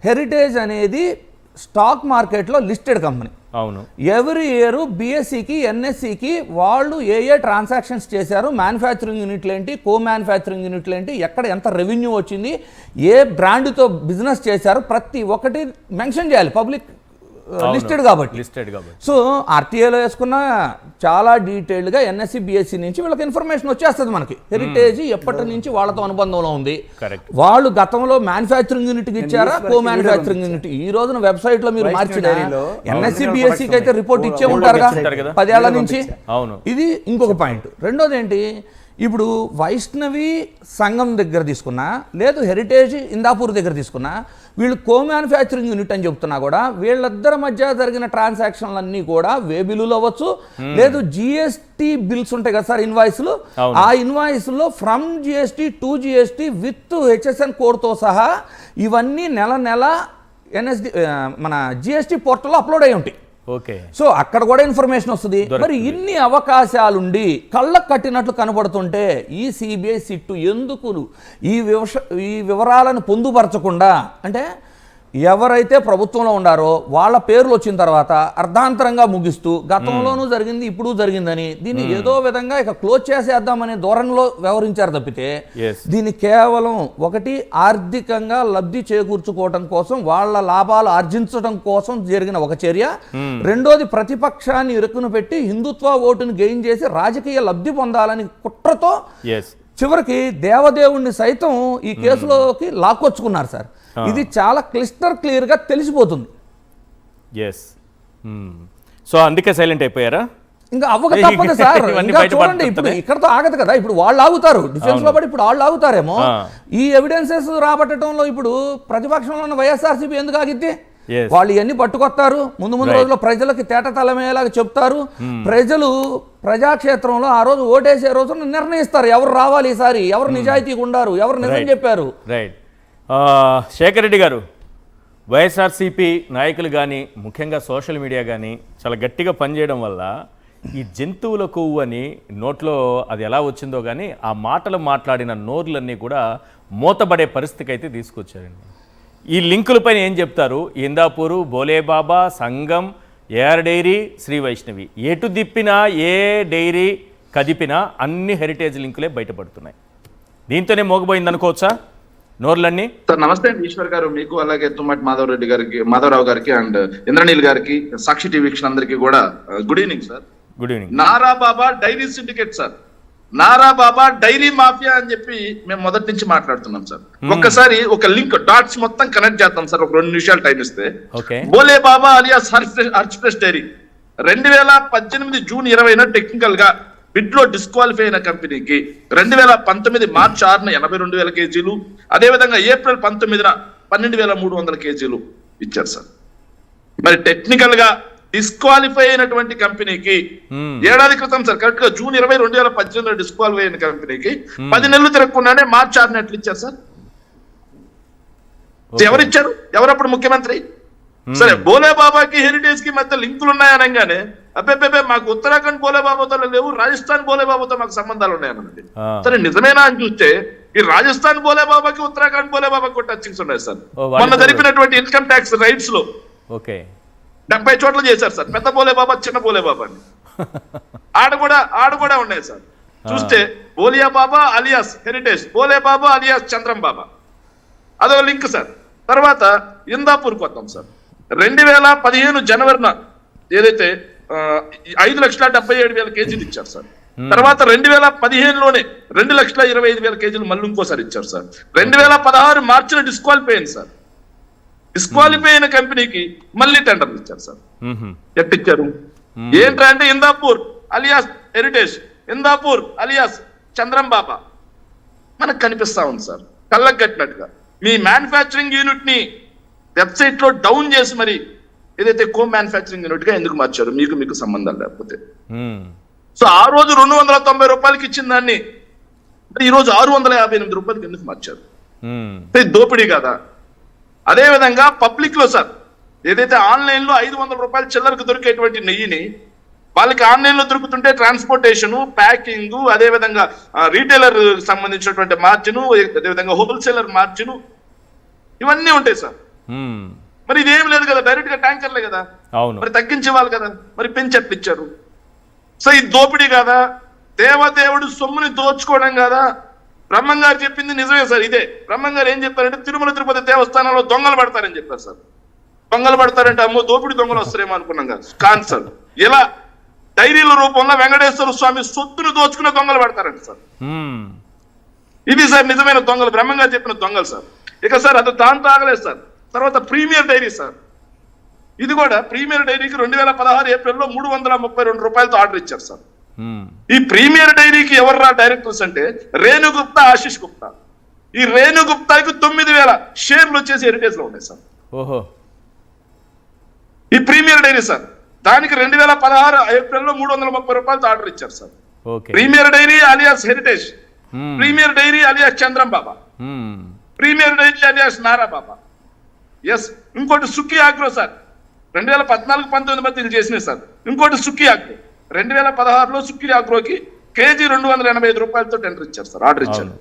హెరిటేజ్ అనేది స్టాక్ మార్కెట్లో లిస్టెడ్ కంపెనీ. అవును. ఎవ్రీ ఇయర్ బిఎస్సికి, ఎన్ఎస్సికి వాళ్ళు ఏ ట్రాన్సాక్షన్స్ చేశారు, మ్యానుఫ్యాక్చరింగ్ యూనిట్లు ఏంటి, కో మ్యానుఫ్యాక్చరింగ్ యూనిట్లు ఏంటి, ఎక్కడ ఎంత రెవెన్యూ వచ్చింది, ఏ బ్రాండ్తో బిజినెస్ చేశారు, ప్రతి ఒక్కటి మెన్షన్ చేయాలి. పబ్లిక్ లిస్టెడ్ కాబట్టి. సో ఆర్టీఏలో వేసుకున్న చాలా డీటెయిల్డ్గా ఎన్ఎస్సి, బిఎస్సి నుంచి వీళ్ళకి ఇన్ఫర్మేషన్ వచ్చేస్తుంది మనకి. హెరిటేజ్ ఎప్పటి నుంచి వాళ్ళతో అనుబంధంలో ఉంది, వాళ్ళు గతంలో మ్యానుఫ్యాక్చరింగ్ యూనిట్కి ఇచ్చారా, కో మ్యానుఫ్యాక్చరింగ్ యూనిట్. ఈ రోజున వెబ్సైట్ లో మీరు మార్చిన ఎన్ఎస్సి, బిఎస్సికి అయితే రిపోర్ట్ ఇచ్చే ఉంటారుగా 10 ఏళ్ల నుంచి. ఇది ఇంకొక పాయింట్. రెండోది ఏంటి, ఇప్పుడు వైష్ణవి సంఘం దగ్గర తీసుకున్నా, లేదు హెరిటేజ్ ఇందాపూర్ దగ్గర తీసుకున్నా, వీళ్ళు కో మ్యానుఫ్యాక్చరింగ్ యూనిట్ అని చెప్తున్నా కూడా వీళ్ళిద్దరి మధ్య జరిగిన ట్రాన్సాక్షన్లన్నీ కూడా వే బిల్లులు అవ్వచ్చు, లేదు జిఎస్టీ బిల్స్ ఉంటాయి కదా సార్, ఇన్వాయిస్లు, ఆ ఇన్వాయిస్లో from GST to GST with HSN కోడ్తో సహా ఇవన్నీ నెల నెల ఎన్ఎస్డి మన జిఎస్టీ పోర్టల్లో అప్లోడ్ అయి ఉంటాయి. ఓకే, సో అక్కడ కూడా ఇన్ఫర్మేషన్ వస్తుంది. మరి ఇన్ని అవకాశాలుండి కళ్ళకు కట్టినట్లు కనబడుతుంటే ఈ సిబిఐ సిట్టు ఎందుకు ఈ వివరాలను పొందుపరచకుండా, అంటే ఎవరైతే ప్రభుత్వంలో ఉండారో వాళ్ళ పేర్లు వచ్చిన తర్వాత అర్ధాంతరంగా ముగిస్తూ గతంలోనూ జరిగింది ఇప్పుడు జరిగిందని దీన్ని ఏదో విధంగా ఇక క్లోజ్ చేసేద్దామనే ధోరణిలో వ్యవహరించారు తప్పితే దీన్ని కేవలం ఒకటి ఆర్థికంగా లబ్ధి చేకూర్చుకోవడం కోసం, వాళ్ళ లాభాలు ఆర్జించడం కోసం జరిగిన ఒక చర్య, రెండోది ప్రతిపక్షాన్ని ఇరుకును పెట్టి హిందుత్వ ఓటును గెయిన్ చేసి రాజకీయ లబ్ధి పొందాలని కుట్రతో చివరికి దేవదేవుణ్ణి సైతం ఈ కేసులోకి లాక్కొచ్చుకున్నారు సార్. ఇది చాలా క్లియర్ గా తెలిసిపోతుంది. సో అందుకే సైలెంట్ అయిపోయారా? ఇంకా అవ్వక తప్పదు సార్. ఇంకా చూడండి, ఇప్పుడు ఇక్కడతో ఆగదు కదా, ఇప్పుడు వాళ్ళు ఆగుతారు డిఫెన్స్ లో పడి, ఇప్పుడు వాళ్ళు ఆగుతారేమో. ఈ ఎవిడెన్సెస్ రాబట్టడంలో ఇప్పుడు ప్రతిపక్షంలో ఉన్న వైఎస్ఆర్సీపీ ఎందుకు ఆగిద్ది? వాళ్ళు ఇవన్నీ పట్టుకొస్తారు, ముందు రోజుల్లో ప్రజలకి తేటతలమయ్యేలాగా చెప్తారు. ప్రజలు ప్రజాక్షేత్రంలో ఆ రోజు ఓటేసే రోజున నిర్ణయిస్తారు ఎవరు రావాలి ఈసారి, ఎవరు నిజాయితీగా ఉండారు, ఎవరు నిజం చెప్పారు. రైట్. శేఖర్ రెడ్డి గారు, వైఎస్ఆర్సీపీ నాయకులు కానీ ముఖ్యంగా సోషల్ మీడియా కానీ చాలా గట్టిగా పనిచేయడం వల్ల ఈ జంతువుల కొవ్వు అని నోట్లో అది ఎలా వచ్చిందో కానీ ఆ మాటలు మాట్లాడిన నోర్లన్నీ కూడా మూతబడే పరిస్థితికి అయితే తీసుకొచ్చారండి. ఈ లింకులపైన ఏం చెప్తారు? ఇందాపూరు, బోలేబాబా, సంఘం, ఏఆర్ డైరీ, శ్రీ వైష్ణవి, ఎటు దిప్పినా ఏ డైరీ కదిపినా అన్ని హెరిటేజ్ లింకులే బయటపడుతున్నాయి. దీంతోనే మోగబోయింది అనుకోవచ్చా నోర్లన్నీ? సార్ నమస్తే అండి, ఈశ్వర్ గారు మీకు, అలాగే తుమ్మటి మాధవరావు గారికి అండ్ ఇంద్రనీల్ గారికి, సాక్షి టీవీ అందరికీ కూడా good evening sir. Good evening. Nara Baba dairy syndicate sir, Nara Baba dairy mafia అని చెప్పి మేము మొదటి నుంచి మాట్లాడుతున్నాం సార్. ఒక్కసారి ఒక లింక్ డాట్స్ మొత్తం కనెక్ట్ చేద్దాం సార్, ఒక 2 నిమిషాలు టైం ఇస్తే. Bole Baba alias Harsh dairy 2018 June 20న టెక్నికల్ గా బిడ్ లో డిస్క్వాలిఫై అయిన కంపెనీకి 2019 మార్చి 6న 82,000 కేజీలు, అదేవిధంగా ఏప్రిల్ 19న 12,300 కేజీలు ఇచ్చారు సార్. మరి టెక్నికల్ గా డిస్క్వాలిఫై అయినటువంటి కంపెనీకి ఏడాది క్రితం సార్, కరెక్ట్ గా జూన్ 20, 2018లో డిస్క్వాలిఫై అయిన కంపెనీకి 10 నెలలు తిరగకుండానే మార్చి 6న ఎట్లు ఇచ్చారు సార్? ఎవరిచ్చారు? ఎవరప్పుడు ముఖ్యమంత్రి? సరే, బోలే బాబాకి హెరిటేజ్ కి మధ్య లింకులు ఉన్నాయనగానే అబ్బే మాకు ఉత్తరాఖండ్ బోలే బాబాతో లేవు, రాజస్థాన్ బోలే బాబాతో మాకు సంబంధాలు ఉన్నాయన్నది. సరే, నిజమేనా అని చూస్తే ఈ రాజస్థాన్ బోలే బాబాకి ఉత్తరాఖండ్ బోలే బాబాకి టచింగ్స్ ఉన్నాయి సార్. మొన్న జరిపినటువంటి ఇన్కమ్ ట్యాక్స్ రైట్స్ లో 70 చోట్ల చేశారు సార్, పెద్ద బోలే బాబా, చిన్న బోలే బాబా అని. ఆడ కూడా ఉన్నాయి సార్. చూస్తే బోలియా బాబా అలియాస్ హెరిటేజ్, బోలే బాబా అలియాస్ చంద్రం బాబా, అదో లింక్ సార్. తర్వాత ఇందాపూర్కి వద్దాం సార్. 2015 జనవరిన ఏదైతే 5,77,000 కేజీలు ఇచ్చారు సార్. తర్వాత 2015లోనే 2,25,000 కేజీలు మళ్ళీ ఇంకోసారి ఇచ్చారు సార్. 2016 మార్చిలో డిస్క్వాలిఫై అయింది సార్. డిస్క్వాలిఫై అయిన కంపెనీకి మళ్ళీ టెండర్లు ఇచ్చారు సార్. ఎట్టిచ్చారు? ఏంటంటే Indapur alias Heritage, Indapur alias Chandram Baba మనకు కనిపిస్తా ఉంది సార్ కళ్ళకు కట్టినట్టుగా. మీ మ్యానుఫ్యాక్చరింగ్ యూనిట్ ని వెబ్సైట్ లో డౌన్ చేసి మరి ఏదైతే కో మ్యానుఫ్యాక్చరింగ్ యూనిట్ గా ఎందుకు మార్చారు? మీకు సంబంధం లేకపోతే. సో ఆ రోజు 290 రూపాయలకి ఇచ్చిన దాన్ని ఈ రోజు 658 రూపాయలకి ఎందుకు మార్చారు? దోపిడీ కదా. అదే విధంగా పబ్లిక్ లో సార్, ఏదైతే ఆన్లైన్ లో 500 రూపాయల చిల్లరకు దొరికేటువంటి నెయ్యిని వాళ్ళకి ఆన్లైన్ లో దొరుకుతుంటే ట్రాన్స్పోర్టేషన్, ప్యాకింగ్, అదే విధంగా రీటైలర్ సంబంధించినటువంటి మార్జిన్, అదేవిధంగా హోల్సేలర్ మార్జిన్, ఇవన్నీ ఉంటాయి సార్. మరి ఇదేం లేదు కదా, డైరెక్ట్ గా ట్యాంకర్లే కదా, మరి తగ్గించేవాళ్ళు కదా, మరి పెంచెట్టిచ్చారు. సో ఇది దోపిడీ కదా, దేవదేవుడు సొమ్ముని దోచుకోవడం కదా. బ్రహ్మం గారు చెప్పింది నిజమే సార్. ఇదే బ్రహ్మం గారు ఏం చెప్పారంటే తిరుమల తిరుపతి దేవస్థానంలో దొంగలు పడతారని చెప్పారు సార్. దొంగలు పడతారంటే అమ్మో దోపిడీ దొంగలు వస్తారేమో అనుకున్నాం కదా. కాదు సార్, ఇలా డైరీల రూపంలో వెంకటేశ్వర స్వామి సొత్తును దోచుకునే దొంగలు పడతారంట సార్. ఇది సార్ నిజమైన దొంగలు, బ్రహ్మం గారు చెప్పిన దొంగలు సార్. ఇక సార్ అది దాంతో ఆగలేదు సార్. తర్వాత ప్రీమియర్ డైరీ సార్, ఇది కూడా ప్రీమియర్ డైరీకి 2016 ఏప్రిల్లో 332 రూపాయలతో ఆర్డర్ ఇచ్చారు సార్. ఈ ప్రీమియర్ డైరీకి ఎవర్రా డైరెక్టర్స్ అంటే రేణు గుప్తా, ఆశిష్ గుప్తా. ఈ రేణు గుప్తాకి 9,000 షేర్లు వచ్చేసి హెరిటేజ్ లో ఉన్నాయి సార్. ఓహో. ఈ ప్రీమియర్ డైరీ సార్, దానికి 2016 ఏప్రిల్లో 330 రూపాయలతో ఆర్డర్ ఇచ్చారు sir. Okay. Premier dairy alias Heritage, premier dairy alias Chandram Baba, premier dairy alias Nara Baba. Yes. ఇంకోటి సుఖీ ఆగ్రో సార్, 2014-19 మధ్య ఇది చేసినాయి సార్. ఇంకోటి సుఖీ ఆగ్రో 2016లో సుఖీ ఆగ్రోకి కేజీ 285 రూపాయలతో టెండర్ ఇచ్చారు సార్, ఆర్డర్ ఇచ్చారు.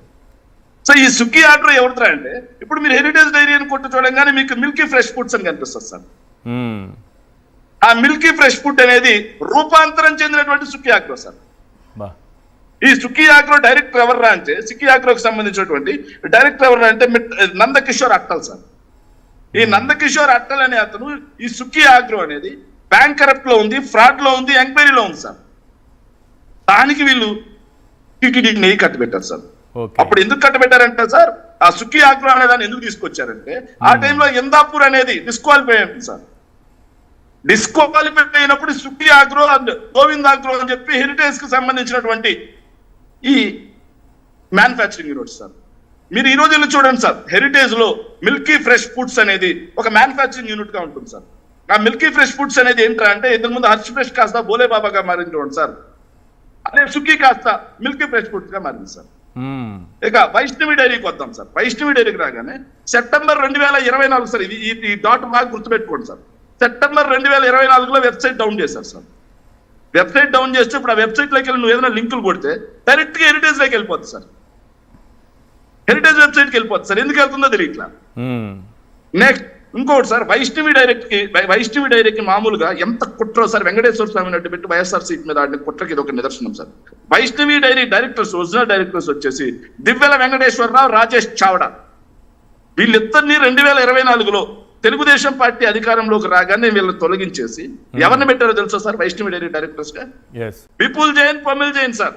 సో ఈ సుఖీ ఆగ్రో ఎవరిదా అంటే ఇప్పుడు మీరు హెరిటేజ్ డైరీ అని కొట్టు చూడంగానే మీకు మిల్కీ ఫ్రెష్ ఫుడ్స్ అని కనిపిస్తుంది సార్. ఆ మిల్కీ ఫ్రెష్ ఫుడ్ అనేది రూపాంతరం చెందినటువంటి సుఖీ ఆగ్రో సార్. ఈ సుఖీ ఆగ్రో డైరెక్టర్ ఎవర్రా అంటే, సుఖీ ఆగ్రోకి సంబంధించినటువంటి డైరెక్టర్ ఎవర్రా అంటే నందకిషోర్ అట్టల్ సార్. ఈ నందకిషోర్ అట్టల్ అనే అతను ఈ సుఖీ ఆగ్రో అనేది బ్యాంక్ కరప్ట్ లో ఉంది, ఫ్రాడ్ లో ఉంది, ఎంక్వైరీలో ఉంది సార్. దానికి వీళ్ళు టీటీడీ నెయ్యి కట్టబెట్టారు సార్. అప్పుడు ఎందుకు కట్టబెట్టారంటే సార్, ఆ సుఖీ ఆగ్రో అనే దాన్ని ఎందుకు తీసుకొచ్చారంటే ఆ టైంలో ఇందాపూర్ అనేది డిస్క్వాలిఫై అయింది సార్. డిస్క్వాలిఫై అయినప్పుడు సుఖీ ఆగ్రో అండ్ గోవింద్ ఆగ్రో అని చెప్పి హెరిటేజ్ కి సంబంధించినటువంటి ఈ మ్యానుఫ్యాక్చరింగ్ యూనిట్ సార్. మీరు ఈ రోజు చూడండి సార్, హెరిటేజ్ లో మిల్కీ ఫ్రెష్ ఫుడ్స్ అనేది ఒక మ్యానుఫ్యాక్చరింగ్ యూనిట్ గా ఉంటుంది సార్. ఆ మిల్కీ ఫ్రెష్ ఫుడ్స్ అనేది ఏంటంటే అంటే ఇంతకు ముందు హర్ష్ ఫ్రెష్ కాస్త బోలే బాబాగా మారింది చూడండి సార్, అదే సుఖీ కాస్త మిల్కీ ఫ్రెష్ ఫుడ్స్ గా మారింది సార్. ఇక వైష్ణవి డైరీకి వద్దాం సార్. వైష్ణవి డైరీకి రాగానే సెప్టెంబర్ 2024 సార్, ఇది ఈ డాట్ బాగా గుర్తుపెట్టుకోండి సార్. సెప్టెంబర్ 2024లో వెబ్సైట్ డౌన్ చేశారు సార్. వెబ్సైట్ డౌన్ చేస్తే ఇప్పుడు ఆ వెబ్సైట్ లోకి వెళ్ళి నువ్వు ఏదైనా లింకులు కొడితే డైరెక్ట్ గా హెరిటేజ్ లోకి వెళ్ళిపోతుంది సార్. హెరిటేజ్ వెబ్సైట్ కి వెళ్ళిపోతుంది సార్. ఎందుకు వెళ్తుందో తెలియట్లా. నెక్స్ట్ ఇంకోటి సార్, వైష్ణవి డైరీకి మామూలుగా ఎంత కుట్రో సార్, వెంకటేశ్వర స్వామి నట్టు పెట్టి వైఎస్ఆర్ సీట్ మీద ఆడిన కుట్రకి ఇది ఒక నిదర్శనం sir. Vaishnavi dairy directors, original directors వచ్చేసి దివ్యల వెంకటేశ్వరరావు, రాజేష్ చావడా. వీళ్ళిద్దరిని 2024లో తెలుగుదేశం పార్టీ అధికారంలోకి రాగానే వీళ్ళని తొలగించేసి ఎవరిని పెట్టారో తెలుసా సార్ వైష్ణవి డైరీ డైరెక్టర్స్ గా? విపుల్ జైన్, పమిల్ జైన్ సార్.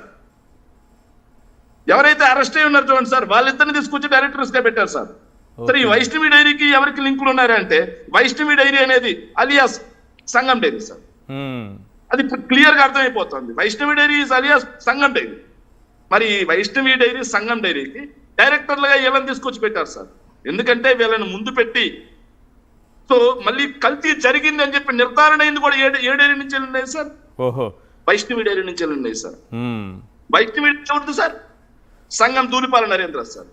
ఎవరైతే అరెస్ట్ అయి ఉన్నారు చూడండి సార్, వాళ్ళిద్దరిని తీసుకొచ్చి డైరెక్టర్స్ గా పెట్టారు సార్. సరే, ఈ వైష్ణవి డైరీకి ఎవరికి లింకులు ఉన్నారంటే వైష్ణవి డైరీ అనేది అలియాస్ సంగం డైరీ సార్. అది క్లియర్ గా అర్థమైపోతుంది. వైష్ణవి డైరీ అలియాస్ సంగం డైరీ. మరి వైష్ణవి డైరీ, సంగం డైరీకి డైరెక్టర్లుగా వీళ్ళని తీసుకొచ్చి పెట్టారు సార్. ఎందుకంటే వీళ్ళని ముందు పెట్టి, సో మళ్ళీ కల్తీ జరిగింది అని చెప్పి నిర్ధారణ అయింది కూడా ఏ డైరీ నుంచి వెళ్ళినాయి సార్? వైష్ణవి డైరీ నుంచి వెళ్ళినాయి సార్. వైష్ణవి ఎవరిది సార్? సంగం దూలిపాల నరేంద్ర సార్.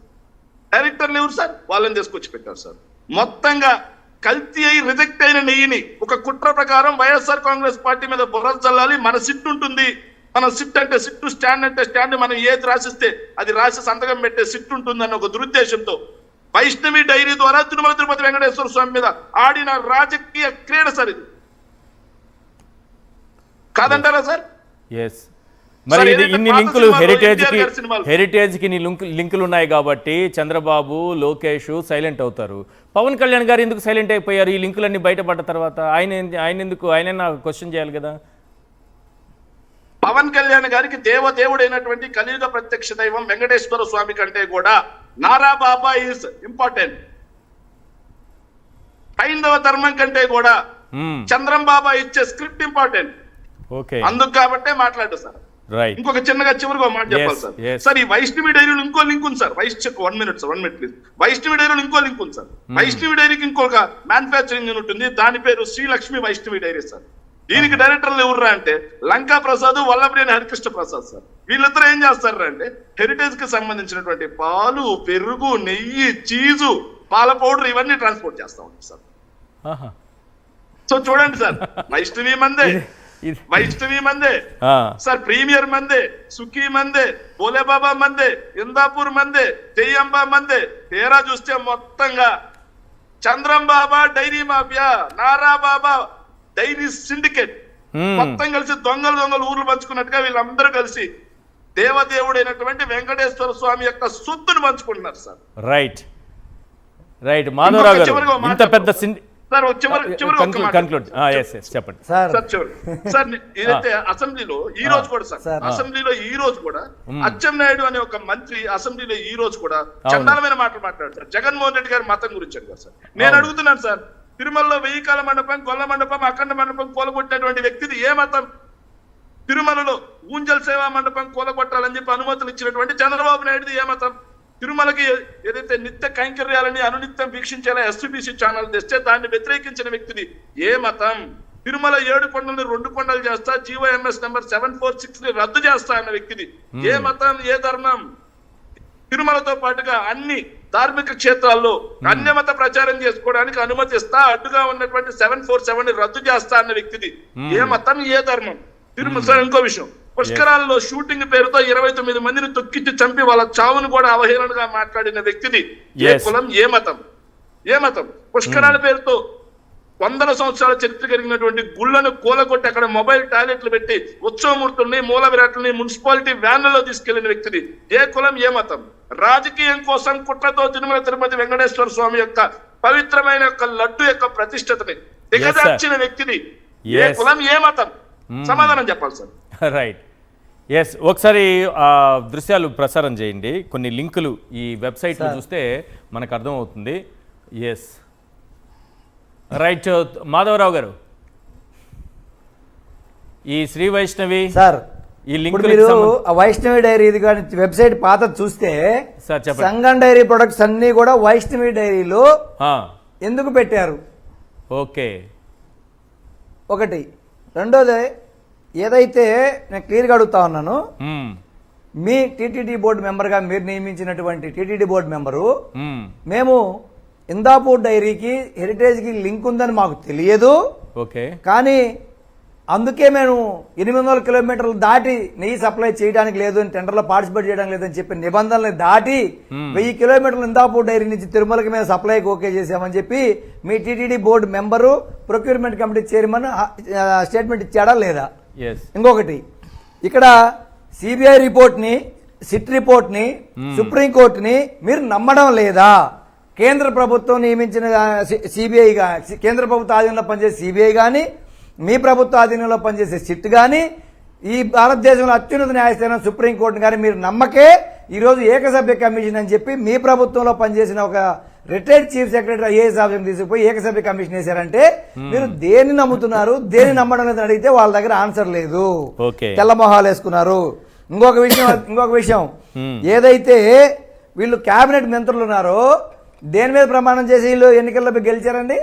డైరెక్టర్లు ఎవరు సార్? వాళ్ళని తీసుకొచ్చి పెట్టారు సార్. మొత్తంగా కల్తీ అయి రిజెక్ట్ అయిన నెయ్యిని ఒక కుట్ర ప్రకారం వైఎస్ఆర్ కాంగ్రెస్ పార్టీ మీద బుర్ర చల్లాలి. మన సిట్ ఉంటుంది, మన సిట్ అంటే సిట్టు, స్టాండ్ అంటే స్టాండ్, మనం ఏది రాసిస్తే అది రాసి సంతకం పెట్టే సిట్ ఉంటుంది అన్న ఒక దురుద్దేశంతో వైష్ణవి డైరీ ద్వారా తిరుమల తిరుపతి వెంకటేశ్వర స్వామి మీద ఆడిన రాజకీయ క్రీడ సార్ ఇది. కాదంటారా సార్? మరి ఇన్ని లింకులు హెరిటేజ్ కి లింకులు ఉన్నాయి కాబట్టి చంద్రబాబు, లోకేష్ సైలెంట్ అవుతారు. పవన్ కళ్యాణ్ గారు ఎందుకు సైలెంట్ అయిపోయారు? ఈ లింకులన్నీ బయటపడ్డ తర్వాత ఆయన క్వశ్చన్ చేయాలి కదా. పవన్ కళ్యాణ్ గారికి దేవదేవుడైనటువంటి కలియుగ ప్రత్యక్ష దైవం వెంకటేశ్వర స్వామి కంటే కూడా నారా బాబా ఈజ్ ఇంపార్టెంట్. హైందవ ధర్మం కంటే కూడా చంద్రం బాబా ఇచ్చే స్క్రిప్ట్ ఇంపార్టెంట్. అందుకు కాబట్టే మాట్లాడు సార్. ఇంకొక చిన్నగా చివరిగా మాట చెప్పాలి సార్. సార్, ఈ వైష్ణవి డైరీలో ఇంకో లింక్ ఉంది సార్. 1 minute please. వైష్ణవి డైరీలో ఇంకో లింక్ ఉంది సార్. వైష్ణవి డైరీకి ఇంకొక మ్యానుఫ్యాక్చరింగ్ యూనిట్ ఉంది, దాని పేరు శ్రీలక్ష్మి వైష్ణవి డైరీ సార్. దీనికి డైరెక్టర్లు ఎవర్రా అంటే లంకా ప్రసాద్, వల్లభనేని హరికృష్ణ ప్రసాద్ సార్. వీళ్ళిద్దరూ ఏం చేస్తారా అంటే హెరిటేజ్ కి సంబంధించినటువంటి పాలు, పెరుగు, నెయ్యి, చీజు, పాల పౌడర్ ఇవన్నీ ట్రాన్స్పోర్ట్ చేస్తా ఉంటారు సార్. సో చూడండి సార్, వైష్ణవి మందే సార్, ప్రీమియర్ మందే, సుఖీ మందే, బోలే బాబా మందే, ఇందాపూర్ మందే, జయంబా మందే. తేరా చూస్తే మొత్తంగా చంద్రం బాబా dairy mafia, Nara Baba dairy syndicate మొత్తం కలిసి దొంగలు ఊర్లు పంచుకున్నట్టుగా వీళ్ళందరూ కలిసి దేవదేవుడైనటువంటి వెంకటేశ్వర స్వామి యొక్క సొత్తును పంచుకుంటున్నారు సార్. రైట్. మాధవరావు గారు, ఇంత పెద్ద చెప్పండి సార్. ఏదైతే అసెంబ్లీలో ఈ రోజు కూడా అచ్చెన్నాయుడు అనే ఒక మంత్రి అసెంబ్లీలో ఈ రోజు కూడా చండాలమైన మాటలు మాట్లాడారు సార్. జగన్మోహన్ రెడ్డి గారి మతం గురించి అడిగారు సార్. నేను అడుగుతున్నాను సార్, తిరుమలలో 1000 కాల మండపం, గొల్ల మండపం, అఖండ మండపం కూలగొట్టినటువంటి వ్యక్తిది ఏ మతం? తిరుమలలో ఊంజల్ సేవా మండపం కూలగొట్టాలని చెప్పి అనుమతులు ఇచ్చినటువంటి చంద్రబాబు నాయుడుది ఏ మతం? తిరుమలకి ఏదైతే నిత్య కైంకర్యాలని అనునిత్యం వీక్షించేలా ఎస్టీబీసీ ఛానల్ తెస్తే దాన్ని వ్యతిరేకించిన వ్యక్తిది ఏ మతం? తిరుమల 7 కొండలను 2 కొండలు చేస్తా, జీవోఎంఎస్ నెంబర్ 746 ని రద్దు చేస్తా అన్న వ్యక్తిది ఏ మతం, ఏ ధర్మం? తిరుమలతో పాటుగా అన్ని ధార్మిక క్షేత్రాల్లో అన్యమత ప్రచారం చేసుకోవడానికి అనుమతిస్తా, అడ్డుగా ఉన్నటువంటి 747 ని రద్దు చేస్తా అన్న వ్యక్తిది ఏ మతం, ఏ ధర్మం? తిరుమల. ఇంకో విషయం, పుష్కరాల్లో షూటింగ్ పేరుతో 29 మందిని తొక్కించి చంపి వాళ్ళ చావును కూడా అవహేళనగా మాట్లాడిన వ్యక్తిది ఏ కులం, ఏ మతం, ఏ మతం? పుష్కరాల పేరుతో 100 సంవత్సరాల చరిత్ర కలిగినటువంటి గుళ్లను కూలగొట్టి అక్కడ మొబైల్ టాయిలెట్లు పెట్టి ఉత్సవమూర్తుల్ని, మూల విరాట్లని మున్సిపాలిటీ వ్యాన్లలో తీసుకెళ్లిన వ్యక్తిది ఏ కులం, ఏ మతం? రాజకీయం కోసం కుట్రతో తిరుమల తిరుపతి వెంకటేశ్వర స్వామి యొక్క పవిత్రమైన యొక్క లడ్డు యొక్క ప్రతిష్టతని దిగజార్చిన వ్యక్తిది ఏ కులం, ఏ మతం? సమాధానం చెప్పాలి సార్. రైట్. ఎస్, ఒకసారి దృశ్యాలు ప్రసారం చేయండి. కొన్ని లింకులు ఈ వెబ్సైట్లో చూస్తే మనకు అర్థమవుతుంది. Yes, right. మాధవరావు గారు, ఈ శ్రీ వైష్ణవి సార్, ఈ లింక్ మీరు వైష్ణవి డైరీ ఇది కానీ వెబ్సైట్ పాత చూస్తే సార్ చెప్పండి. సంగం డైరీ ప్రొడక్ట్స్ అన్ని కూడా వైష్ణవి డైరీలో ఎందుకు పెట్టారు? ఓకే, ఒకటి. రెండోది, ఏదైతే నేను క్లియర్గా అడుగుతా ఉన్నాను, మీ టీటీడీ బోర్డు మెంబర్గా మీరు నియమించినటువంటి టీటీడీ బోర్డు మెంబరు, మేము ఇందాపూర్ డైరీకి హెరిటేజ్కి లింక్ ఉందని మాకు తెలియదు, ఓకే, కానీ అందుకే మేము 800 కిలోమీటర్లు దాటి నెయ్యి సప్లై చేయడానికి లేదు, టెండర్లో పార్టిసిపేట్ చేయడానికి లేదని చెప్పి నిబంధనలు దాటి 1000 కిలోమీటర్లు ఇందాపూర్ డైరీ నుంచి తిరుమలకి మేము సప్లైకి ఓకే చేసామని చెప్పి మీ TTD board member, procurement committee chairman statement ఇచ్చాడా లేదా? ఇంకొకటి, ఇక్కడ సిబిఐ రిపోర్ట్ని, సిట్ రిపోర్ట్ని, సుప్రీంకోర్టుని మీరు నమ్మడం లేదా? కేంద్ర ప్రభుత్వం నియమించిన సిబిఐ, కేంద్ర ప్రభుత్వ ఆధీనంలో పనిచేసే సిబిఐ కానీ, మీ ప్రభుత్వ ఆధీనంలో పనిచేసే సిట్ కానీ, ఈ భారతదేశంలో అత్యున్నత న్యాయస్థానం సుప్రీంకోర్టుని కానీ మీరు నమ్మకే ఈరోజు ఏకసభ్య కమిషన్ అని చెప్పి మీ ప్రభుత్వంలో పనిచేసిన ఒక retired chief secretary IAS officer తీసుకుపోయి ఏకసభ్య కమిషన్ వేశారంటే మీరు దేన్ని నమ్ముతున్నారు, దేన్ని నమ్మడం లేదని అడిగితే వాళ్ళ దగ్గర ఆన్సర్ లేదు, తెల్ల మొహాలు వేసుకున్నారు. ఇంకొక విషయం, ఏదైతే వీళ్ళు కేబినెట్ మంత్రులు ఉన్నారో దేని మీద ప్రమాణం చేసి వీళ్ళు ఎన్నికల్లో గెలిచారండి?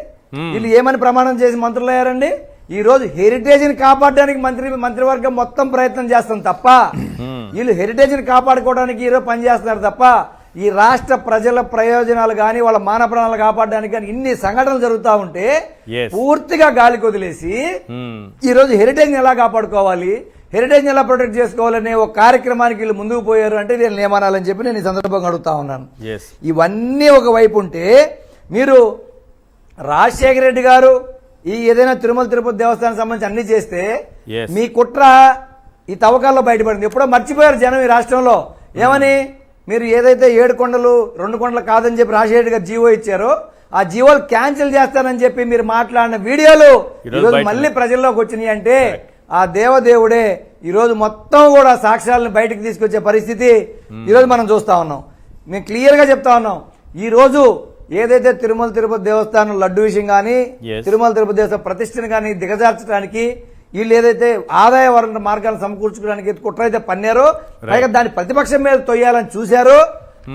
వీళ్ళు ఏమని ప్రమాణం చేసి మంత్రులు అయ్యారండి? ఈ రోజు హెరిటేజ్ ని కాపాడడానికి మంత్రివర్గం మొత్తం ప్రయత్నం చేస్తాం తప్ప, వీళ్ళు హెరిటేజ్ ని కాపాడుకోవడానికి ఈరోజు పనిచేస్తున్నారు తప్ప ఈ రాష్ట్ర ప్రజల ప్రయోజనాలు కానీ వాళ్ళ మాన ప్రాణాలు కాపాడడానికి కానీ ఇన్ని సంఘటనలు జరుగుతూ ఉంటే పూర్తిగా గాలికి వదిలేసి ఈ రోజు హెరిటేజ్ ని ఎలా కాపాడుకోవాలి, హెరిటేజ్ ని ఎలా ప్రొటెక్ట్ చేసుకోవాలనే ఒక కార్యక్రమానికి వీళ్ళు ముందుకు పోయారు అంటే వీళ్ళని ఏమనాలని చెప్పి నేను ఈ సందర్భంగా అడుగుతా ఉన్నాను. ఇవన్నీ ఒక వైపు ఉంటే మీరు రాజశేఖర రెడ్డి గారు ఈ ఏదైనా తిరుమల తిరుపతి దేవస్థానం సంబంధించి అన్ని చేస్తే మీ కుట్ర ఈ తవ్వకాల్లో బయటపడింది. ఎప్పుడో మర్చిపోయారు జనం ఈ రాష్ట్రంలో. ఏమని మీరు ఏదైతే 7 కొండలు 2 కొండలు కాదని చెప్పి రాజశేఖర గారు జీవో ఇచ్చారో ఆ జీవోలు క్యాన్సిల్ చేస్తానని చెప్పి మీరు మాట్లాడిన వీడియోలు ఈరోజు మళ్ళీ ప్రజల్లోకి వచ్చినాయి అంటే ఆ దేవదేవుడే ఈరోజు మొత్తం కూడా సాక్ష్యాలను బయటకు తీసుకొచ్చే పరిస్థితి ఈరోజు మనం చూస్తా ఉన్నాం. మేము క్లియర్ గా చెప్తా ఉన్నాం, ఈ రోజు ఏదైతే తిరుమల తిరుపతి దేవస్థానం లడ్డు విషయం కానీ, తిరుమల తిరుపతి దేవస్థానం ప్రతిష్టను కానీ దిగజార్చడానికి వీళ్ళు ఏదైతే ఆదాయ వనరుల మార్గాలను సమకూర్చుకోవడానికి కుట్ర అయితే పన్నారో, పైగా దాన్ని ప్రతిపక్షం మీద తొయ్యాలని చూశారో,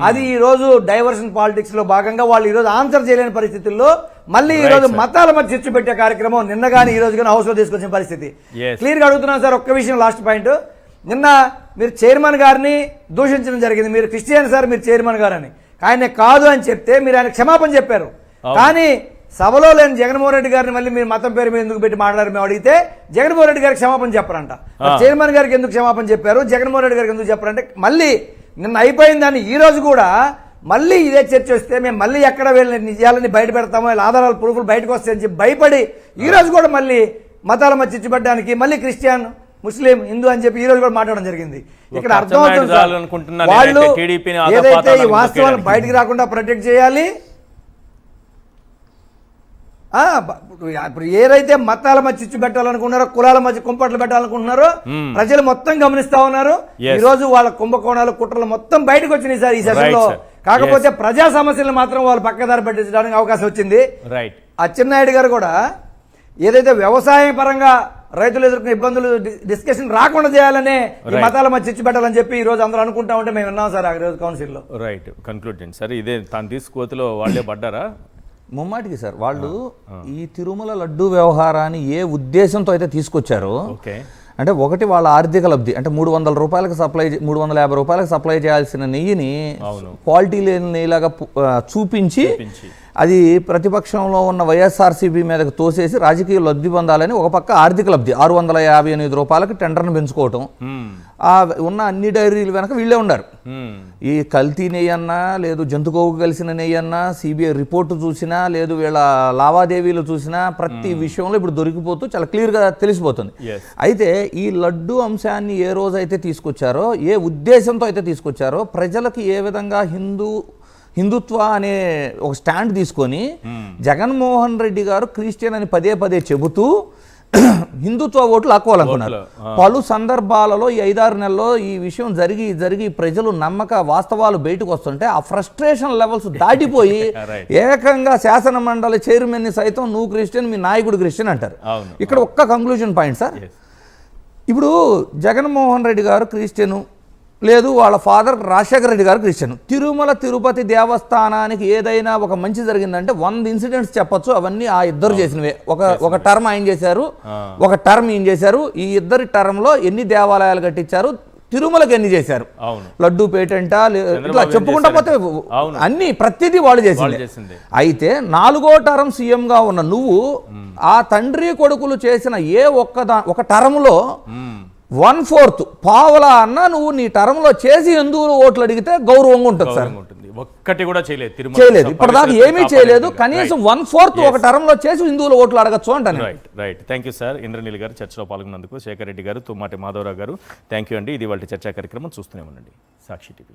అది ఈ రోజు డైవర్షన్ పాలిటిక్స్ లో భాగంగా వాళ్ళు ఈ రోజు ఆన్సర్ చేయలేని పరిస్థితుల్లో మళ్ళీ ఈ రోజు మతాల మధ్య చిచ్చు పెట్టే కార్యక్రమం నిన్న గానీ ఈ రోజు కానీ హౌస్ లో తీసుకొచ్చిన పరిస్థితి. క్లియర్ గా అడుగుతున్నాను సార్, ఒక్క విషయం లాస్ట్ పాయింట్. నిన్న మీరు చైర్మన్ గారిని దూషించడం జరిగింది, మీరు క్రిస్టియన్ సార్ మీరు చైర్మన్ గారని, ఆయన కాదు అని చెప్తే మీరు ఆయన క్షమాపణ చెప్పారు. కానీ సభలో లేని జగన్మోహన్ రెడ్డి గారిని మళ్ళీ మీరు మతం పేరు మీద ఎందుకు పెట్టి మాట్లాడారు మేము అడిగితే జగన్మోహన్ రెడ్డి గారికి క్షమాపణ చెప్పారంట. చైర్మన్ గారికి ఎందుకు క్షమాపణ చెప్పారు, జగన్మోహన్ రెడ్డి గారికి ఎందుకు చెప్పారంటే మళ్ళీ నిన్న అయిపోయిన దాన్ని ఈ రోజు కూడా మళ్ళీ ఇదే చర్చ వస్తే మేము మళ్ళీ ఎక్కడ వెళ్ళిన నిజాలని బయట పెడతామో, ఆధారాలు ప్రూఫ్లు బయటకు వస్తాయని చెప్పి భయపడి ఈ రోజు కూడా మళ్ళీ మతాల మధ్య చిచ్చుపడ్డానికి మళ్ళీ క్రిస్టియన్, ముస్లిం, హిందూ అని చెప్పి ఈ రోజు కూడా మాట్లాడడం జరిగింది. ఇక్కడ అర్థమవుతుంది వాళ్ళు ఏదైతే ఈ వాస్తవాలను బయటికి రాకుండా ప్రొటెక్ట్ చేయాలి. ఇప్పుడు ఏదైతే మతాల మధ్య చిచ్చు పెట్టాలనుకున్నారో, కులాల మధ్య కుంపట్లు పెట్టాలనుకుంటున్నారో ప్రజలు మొత్తం గమనిస్తా ఉన్నారు. ఈ రోజు వాళ్ళ కుంభకోణాలు కుట్రలు మొత్తం బయటకు వచ్చినాయి సార్ ఈ సెషన్లో. కాకపోతే ప్రజా సమస్యలు మాత్రం వాళ్ళు పక్కదారి పట్టించడానికి అవకాశం వచ్చింది. అచ్చెన్నాయుడు గారు కూడా ఏదైతే వ్యవసాయ పరంగా రైతులు ఎదుర్కొన్న ఇబ్బందులు డిస్కషన్ రాకుండా చేయాలనే ఈ మతాల మధ్య చిచ్చు పెట్టాలని చెప్పి ఈ రోజు అందరూ అనుకుంటా ఉంటే మేము విన్నాం సార్ ఆ రోజు కౌన్సిల్లో. రైట్, కన్క్లూడ్ చేయండి సార్. ఇదే తాను తీసుకోతిలో వాళ్ళే పడ్డారా? ముమ్మాటికి సార్, వాళ్ళు ఈ తిరుమల లడ్డూ వ్యవహారాన్ని ఏ ఉద్దేశంతో అయితే తీసుకొచ్చారో, ఓకే, అంటే ఒకటి వాళ్ళ ఆర్థిక లబ్ధి, అంటే 300 రూపాయలకు 350 రూపాయలకు సప్లై చేయాల్సిన నెయ్యిని క్వాలిటీ లేని నెయ్యిలాగా చూపించి అది ప్రతిపక్షంలో ఉన్న వైఎస్ఆర్సీపీ మీదకి తోసేసి రాజకీయ లబ్ధి పొందాలని ఒక పక్క ఆర్థిక లబ్ధి 658 రూపాయలకి టెండర్ను పెంచుకోవటం, ఆ ఉన్న అన్ని డైరీలు వెనక వీళ్ళే ఉన్నారు. ఈ కల్తీ నెయ్యి అన్నా, లేదు జంతుకోవు కలిసిన నెయ్యి అన్నా, సిబిఐ రిపోర్టు చూసినా, లేదు వీళ్ళ లావాదేవీలు చూసినా, ప్రతి విషయంలో ఇప్పుడు దొరికిపోతూ చాలా క్లియర్గా తెలిసిపోతుంది. అయితే ఈ లడ్డు అంశాన్ని ఏ రోజైతే తీసుకొచ్చారో, ఏ ఉద్దేశంతో అయితే తీసుకొచ్చారో, ప్రజలకి ఏ విధంగా హిందుత్వ అనే ఒక స్టాండ్ తీసుకొని జగన్మోహన్ రెడ్డి గారు క్రిస్టియన్ అని పదే పదే చెబుతూ హిందుత్వ ఓట్లు లాక్కోవాలనుకున్నారు. పలు సందర్భాలలో ఈ 5-6 నెలల్లో ఈ విషయం జరిగి ప్రజలు నమ్మక వాస్తవాలు బయటకు వస్తుంటే ఆ ఫ్రస్ట్రేషన్ లెవెల్స్ దాటిపోయి ఏకంగా శాసన మండలి చైర్మన్ని సైతం నువ్వు క్రిస్టియన్, మీ నాయకుడు క్రిస్టియన్ అంటారు. ఇక్కడ ఒక్క కంక్లూజన్ పాయింట్ సార్, ఇప్పుడు జగన్మోహన్ రెడ్డి గారు క్రిస్టియను, లేదు వాళ్ళ ఫాదర్ రాజశేఖర రెడ్డి గారు క్రిస్టియన్. తిరుమల తిరుపతి దేవస్థానానికి ఏదైనా ఒక మంచి జరిగిందంటే 100 ఇన్సిడెంట్స్ చెప్పొచ్చు, అవన్నీ ఆ ఇద్దరు చేసినవే. ఒక టర్మ్ ఆయన చేశారు, ఒక టర్మ్ ఈయన చేశారు. ఈ ఇద్దరి టర్మ్లో ఎన్ని దేవాలయాలు కట్టించారు, తిరుమలకి ఎన్ని చేశారు, లడ్డూ పేటెంటా, ఇట్లా చెప్పుకుంటా పోతే అన్ని ప్రతిదీ వాళ్ళు చేసింది. అయితే 4వ టర్మ్ సీఎంగా ఉన్న నువ్వు ఆ తండ్రి కొడుకులు చేసిన ఏ ఒక టర్మ్లో 1/4 పావలా అన్న నువ్వు నీ టర్మ్లో చేసి హిందువులు ఓట్లు అడిగితే గౌరవంగా ఉంటుంది సార్. ఒక్కటి కూడా చేయలేదు, ఇప్పటిదాకా ఏమీ చేయలేదు. కనీసం 1/4 ఒక టర్మ్లో చేసి హిందువులు ఓట్లు అడగచ్చు అంటాను. Right, thank you sir. Indraneel గారు చర్చలో పాల్గొన్నందుకు, శేఖర్ రెడ్డి గారు, తుమ్మాటి మాధవరావు గారు, థ్యాంక్ యూ అండి. ఇది వాళ్ళ చర్చా కార్యక్రమం చూస్తూనే ఉండండి సాక్షి టీవీ.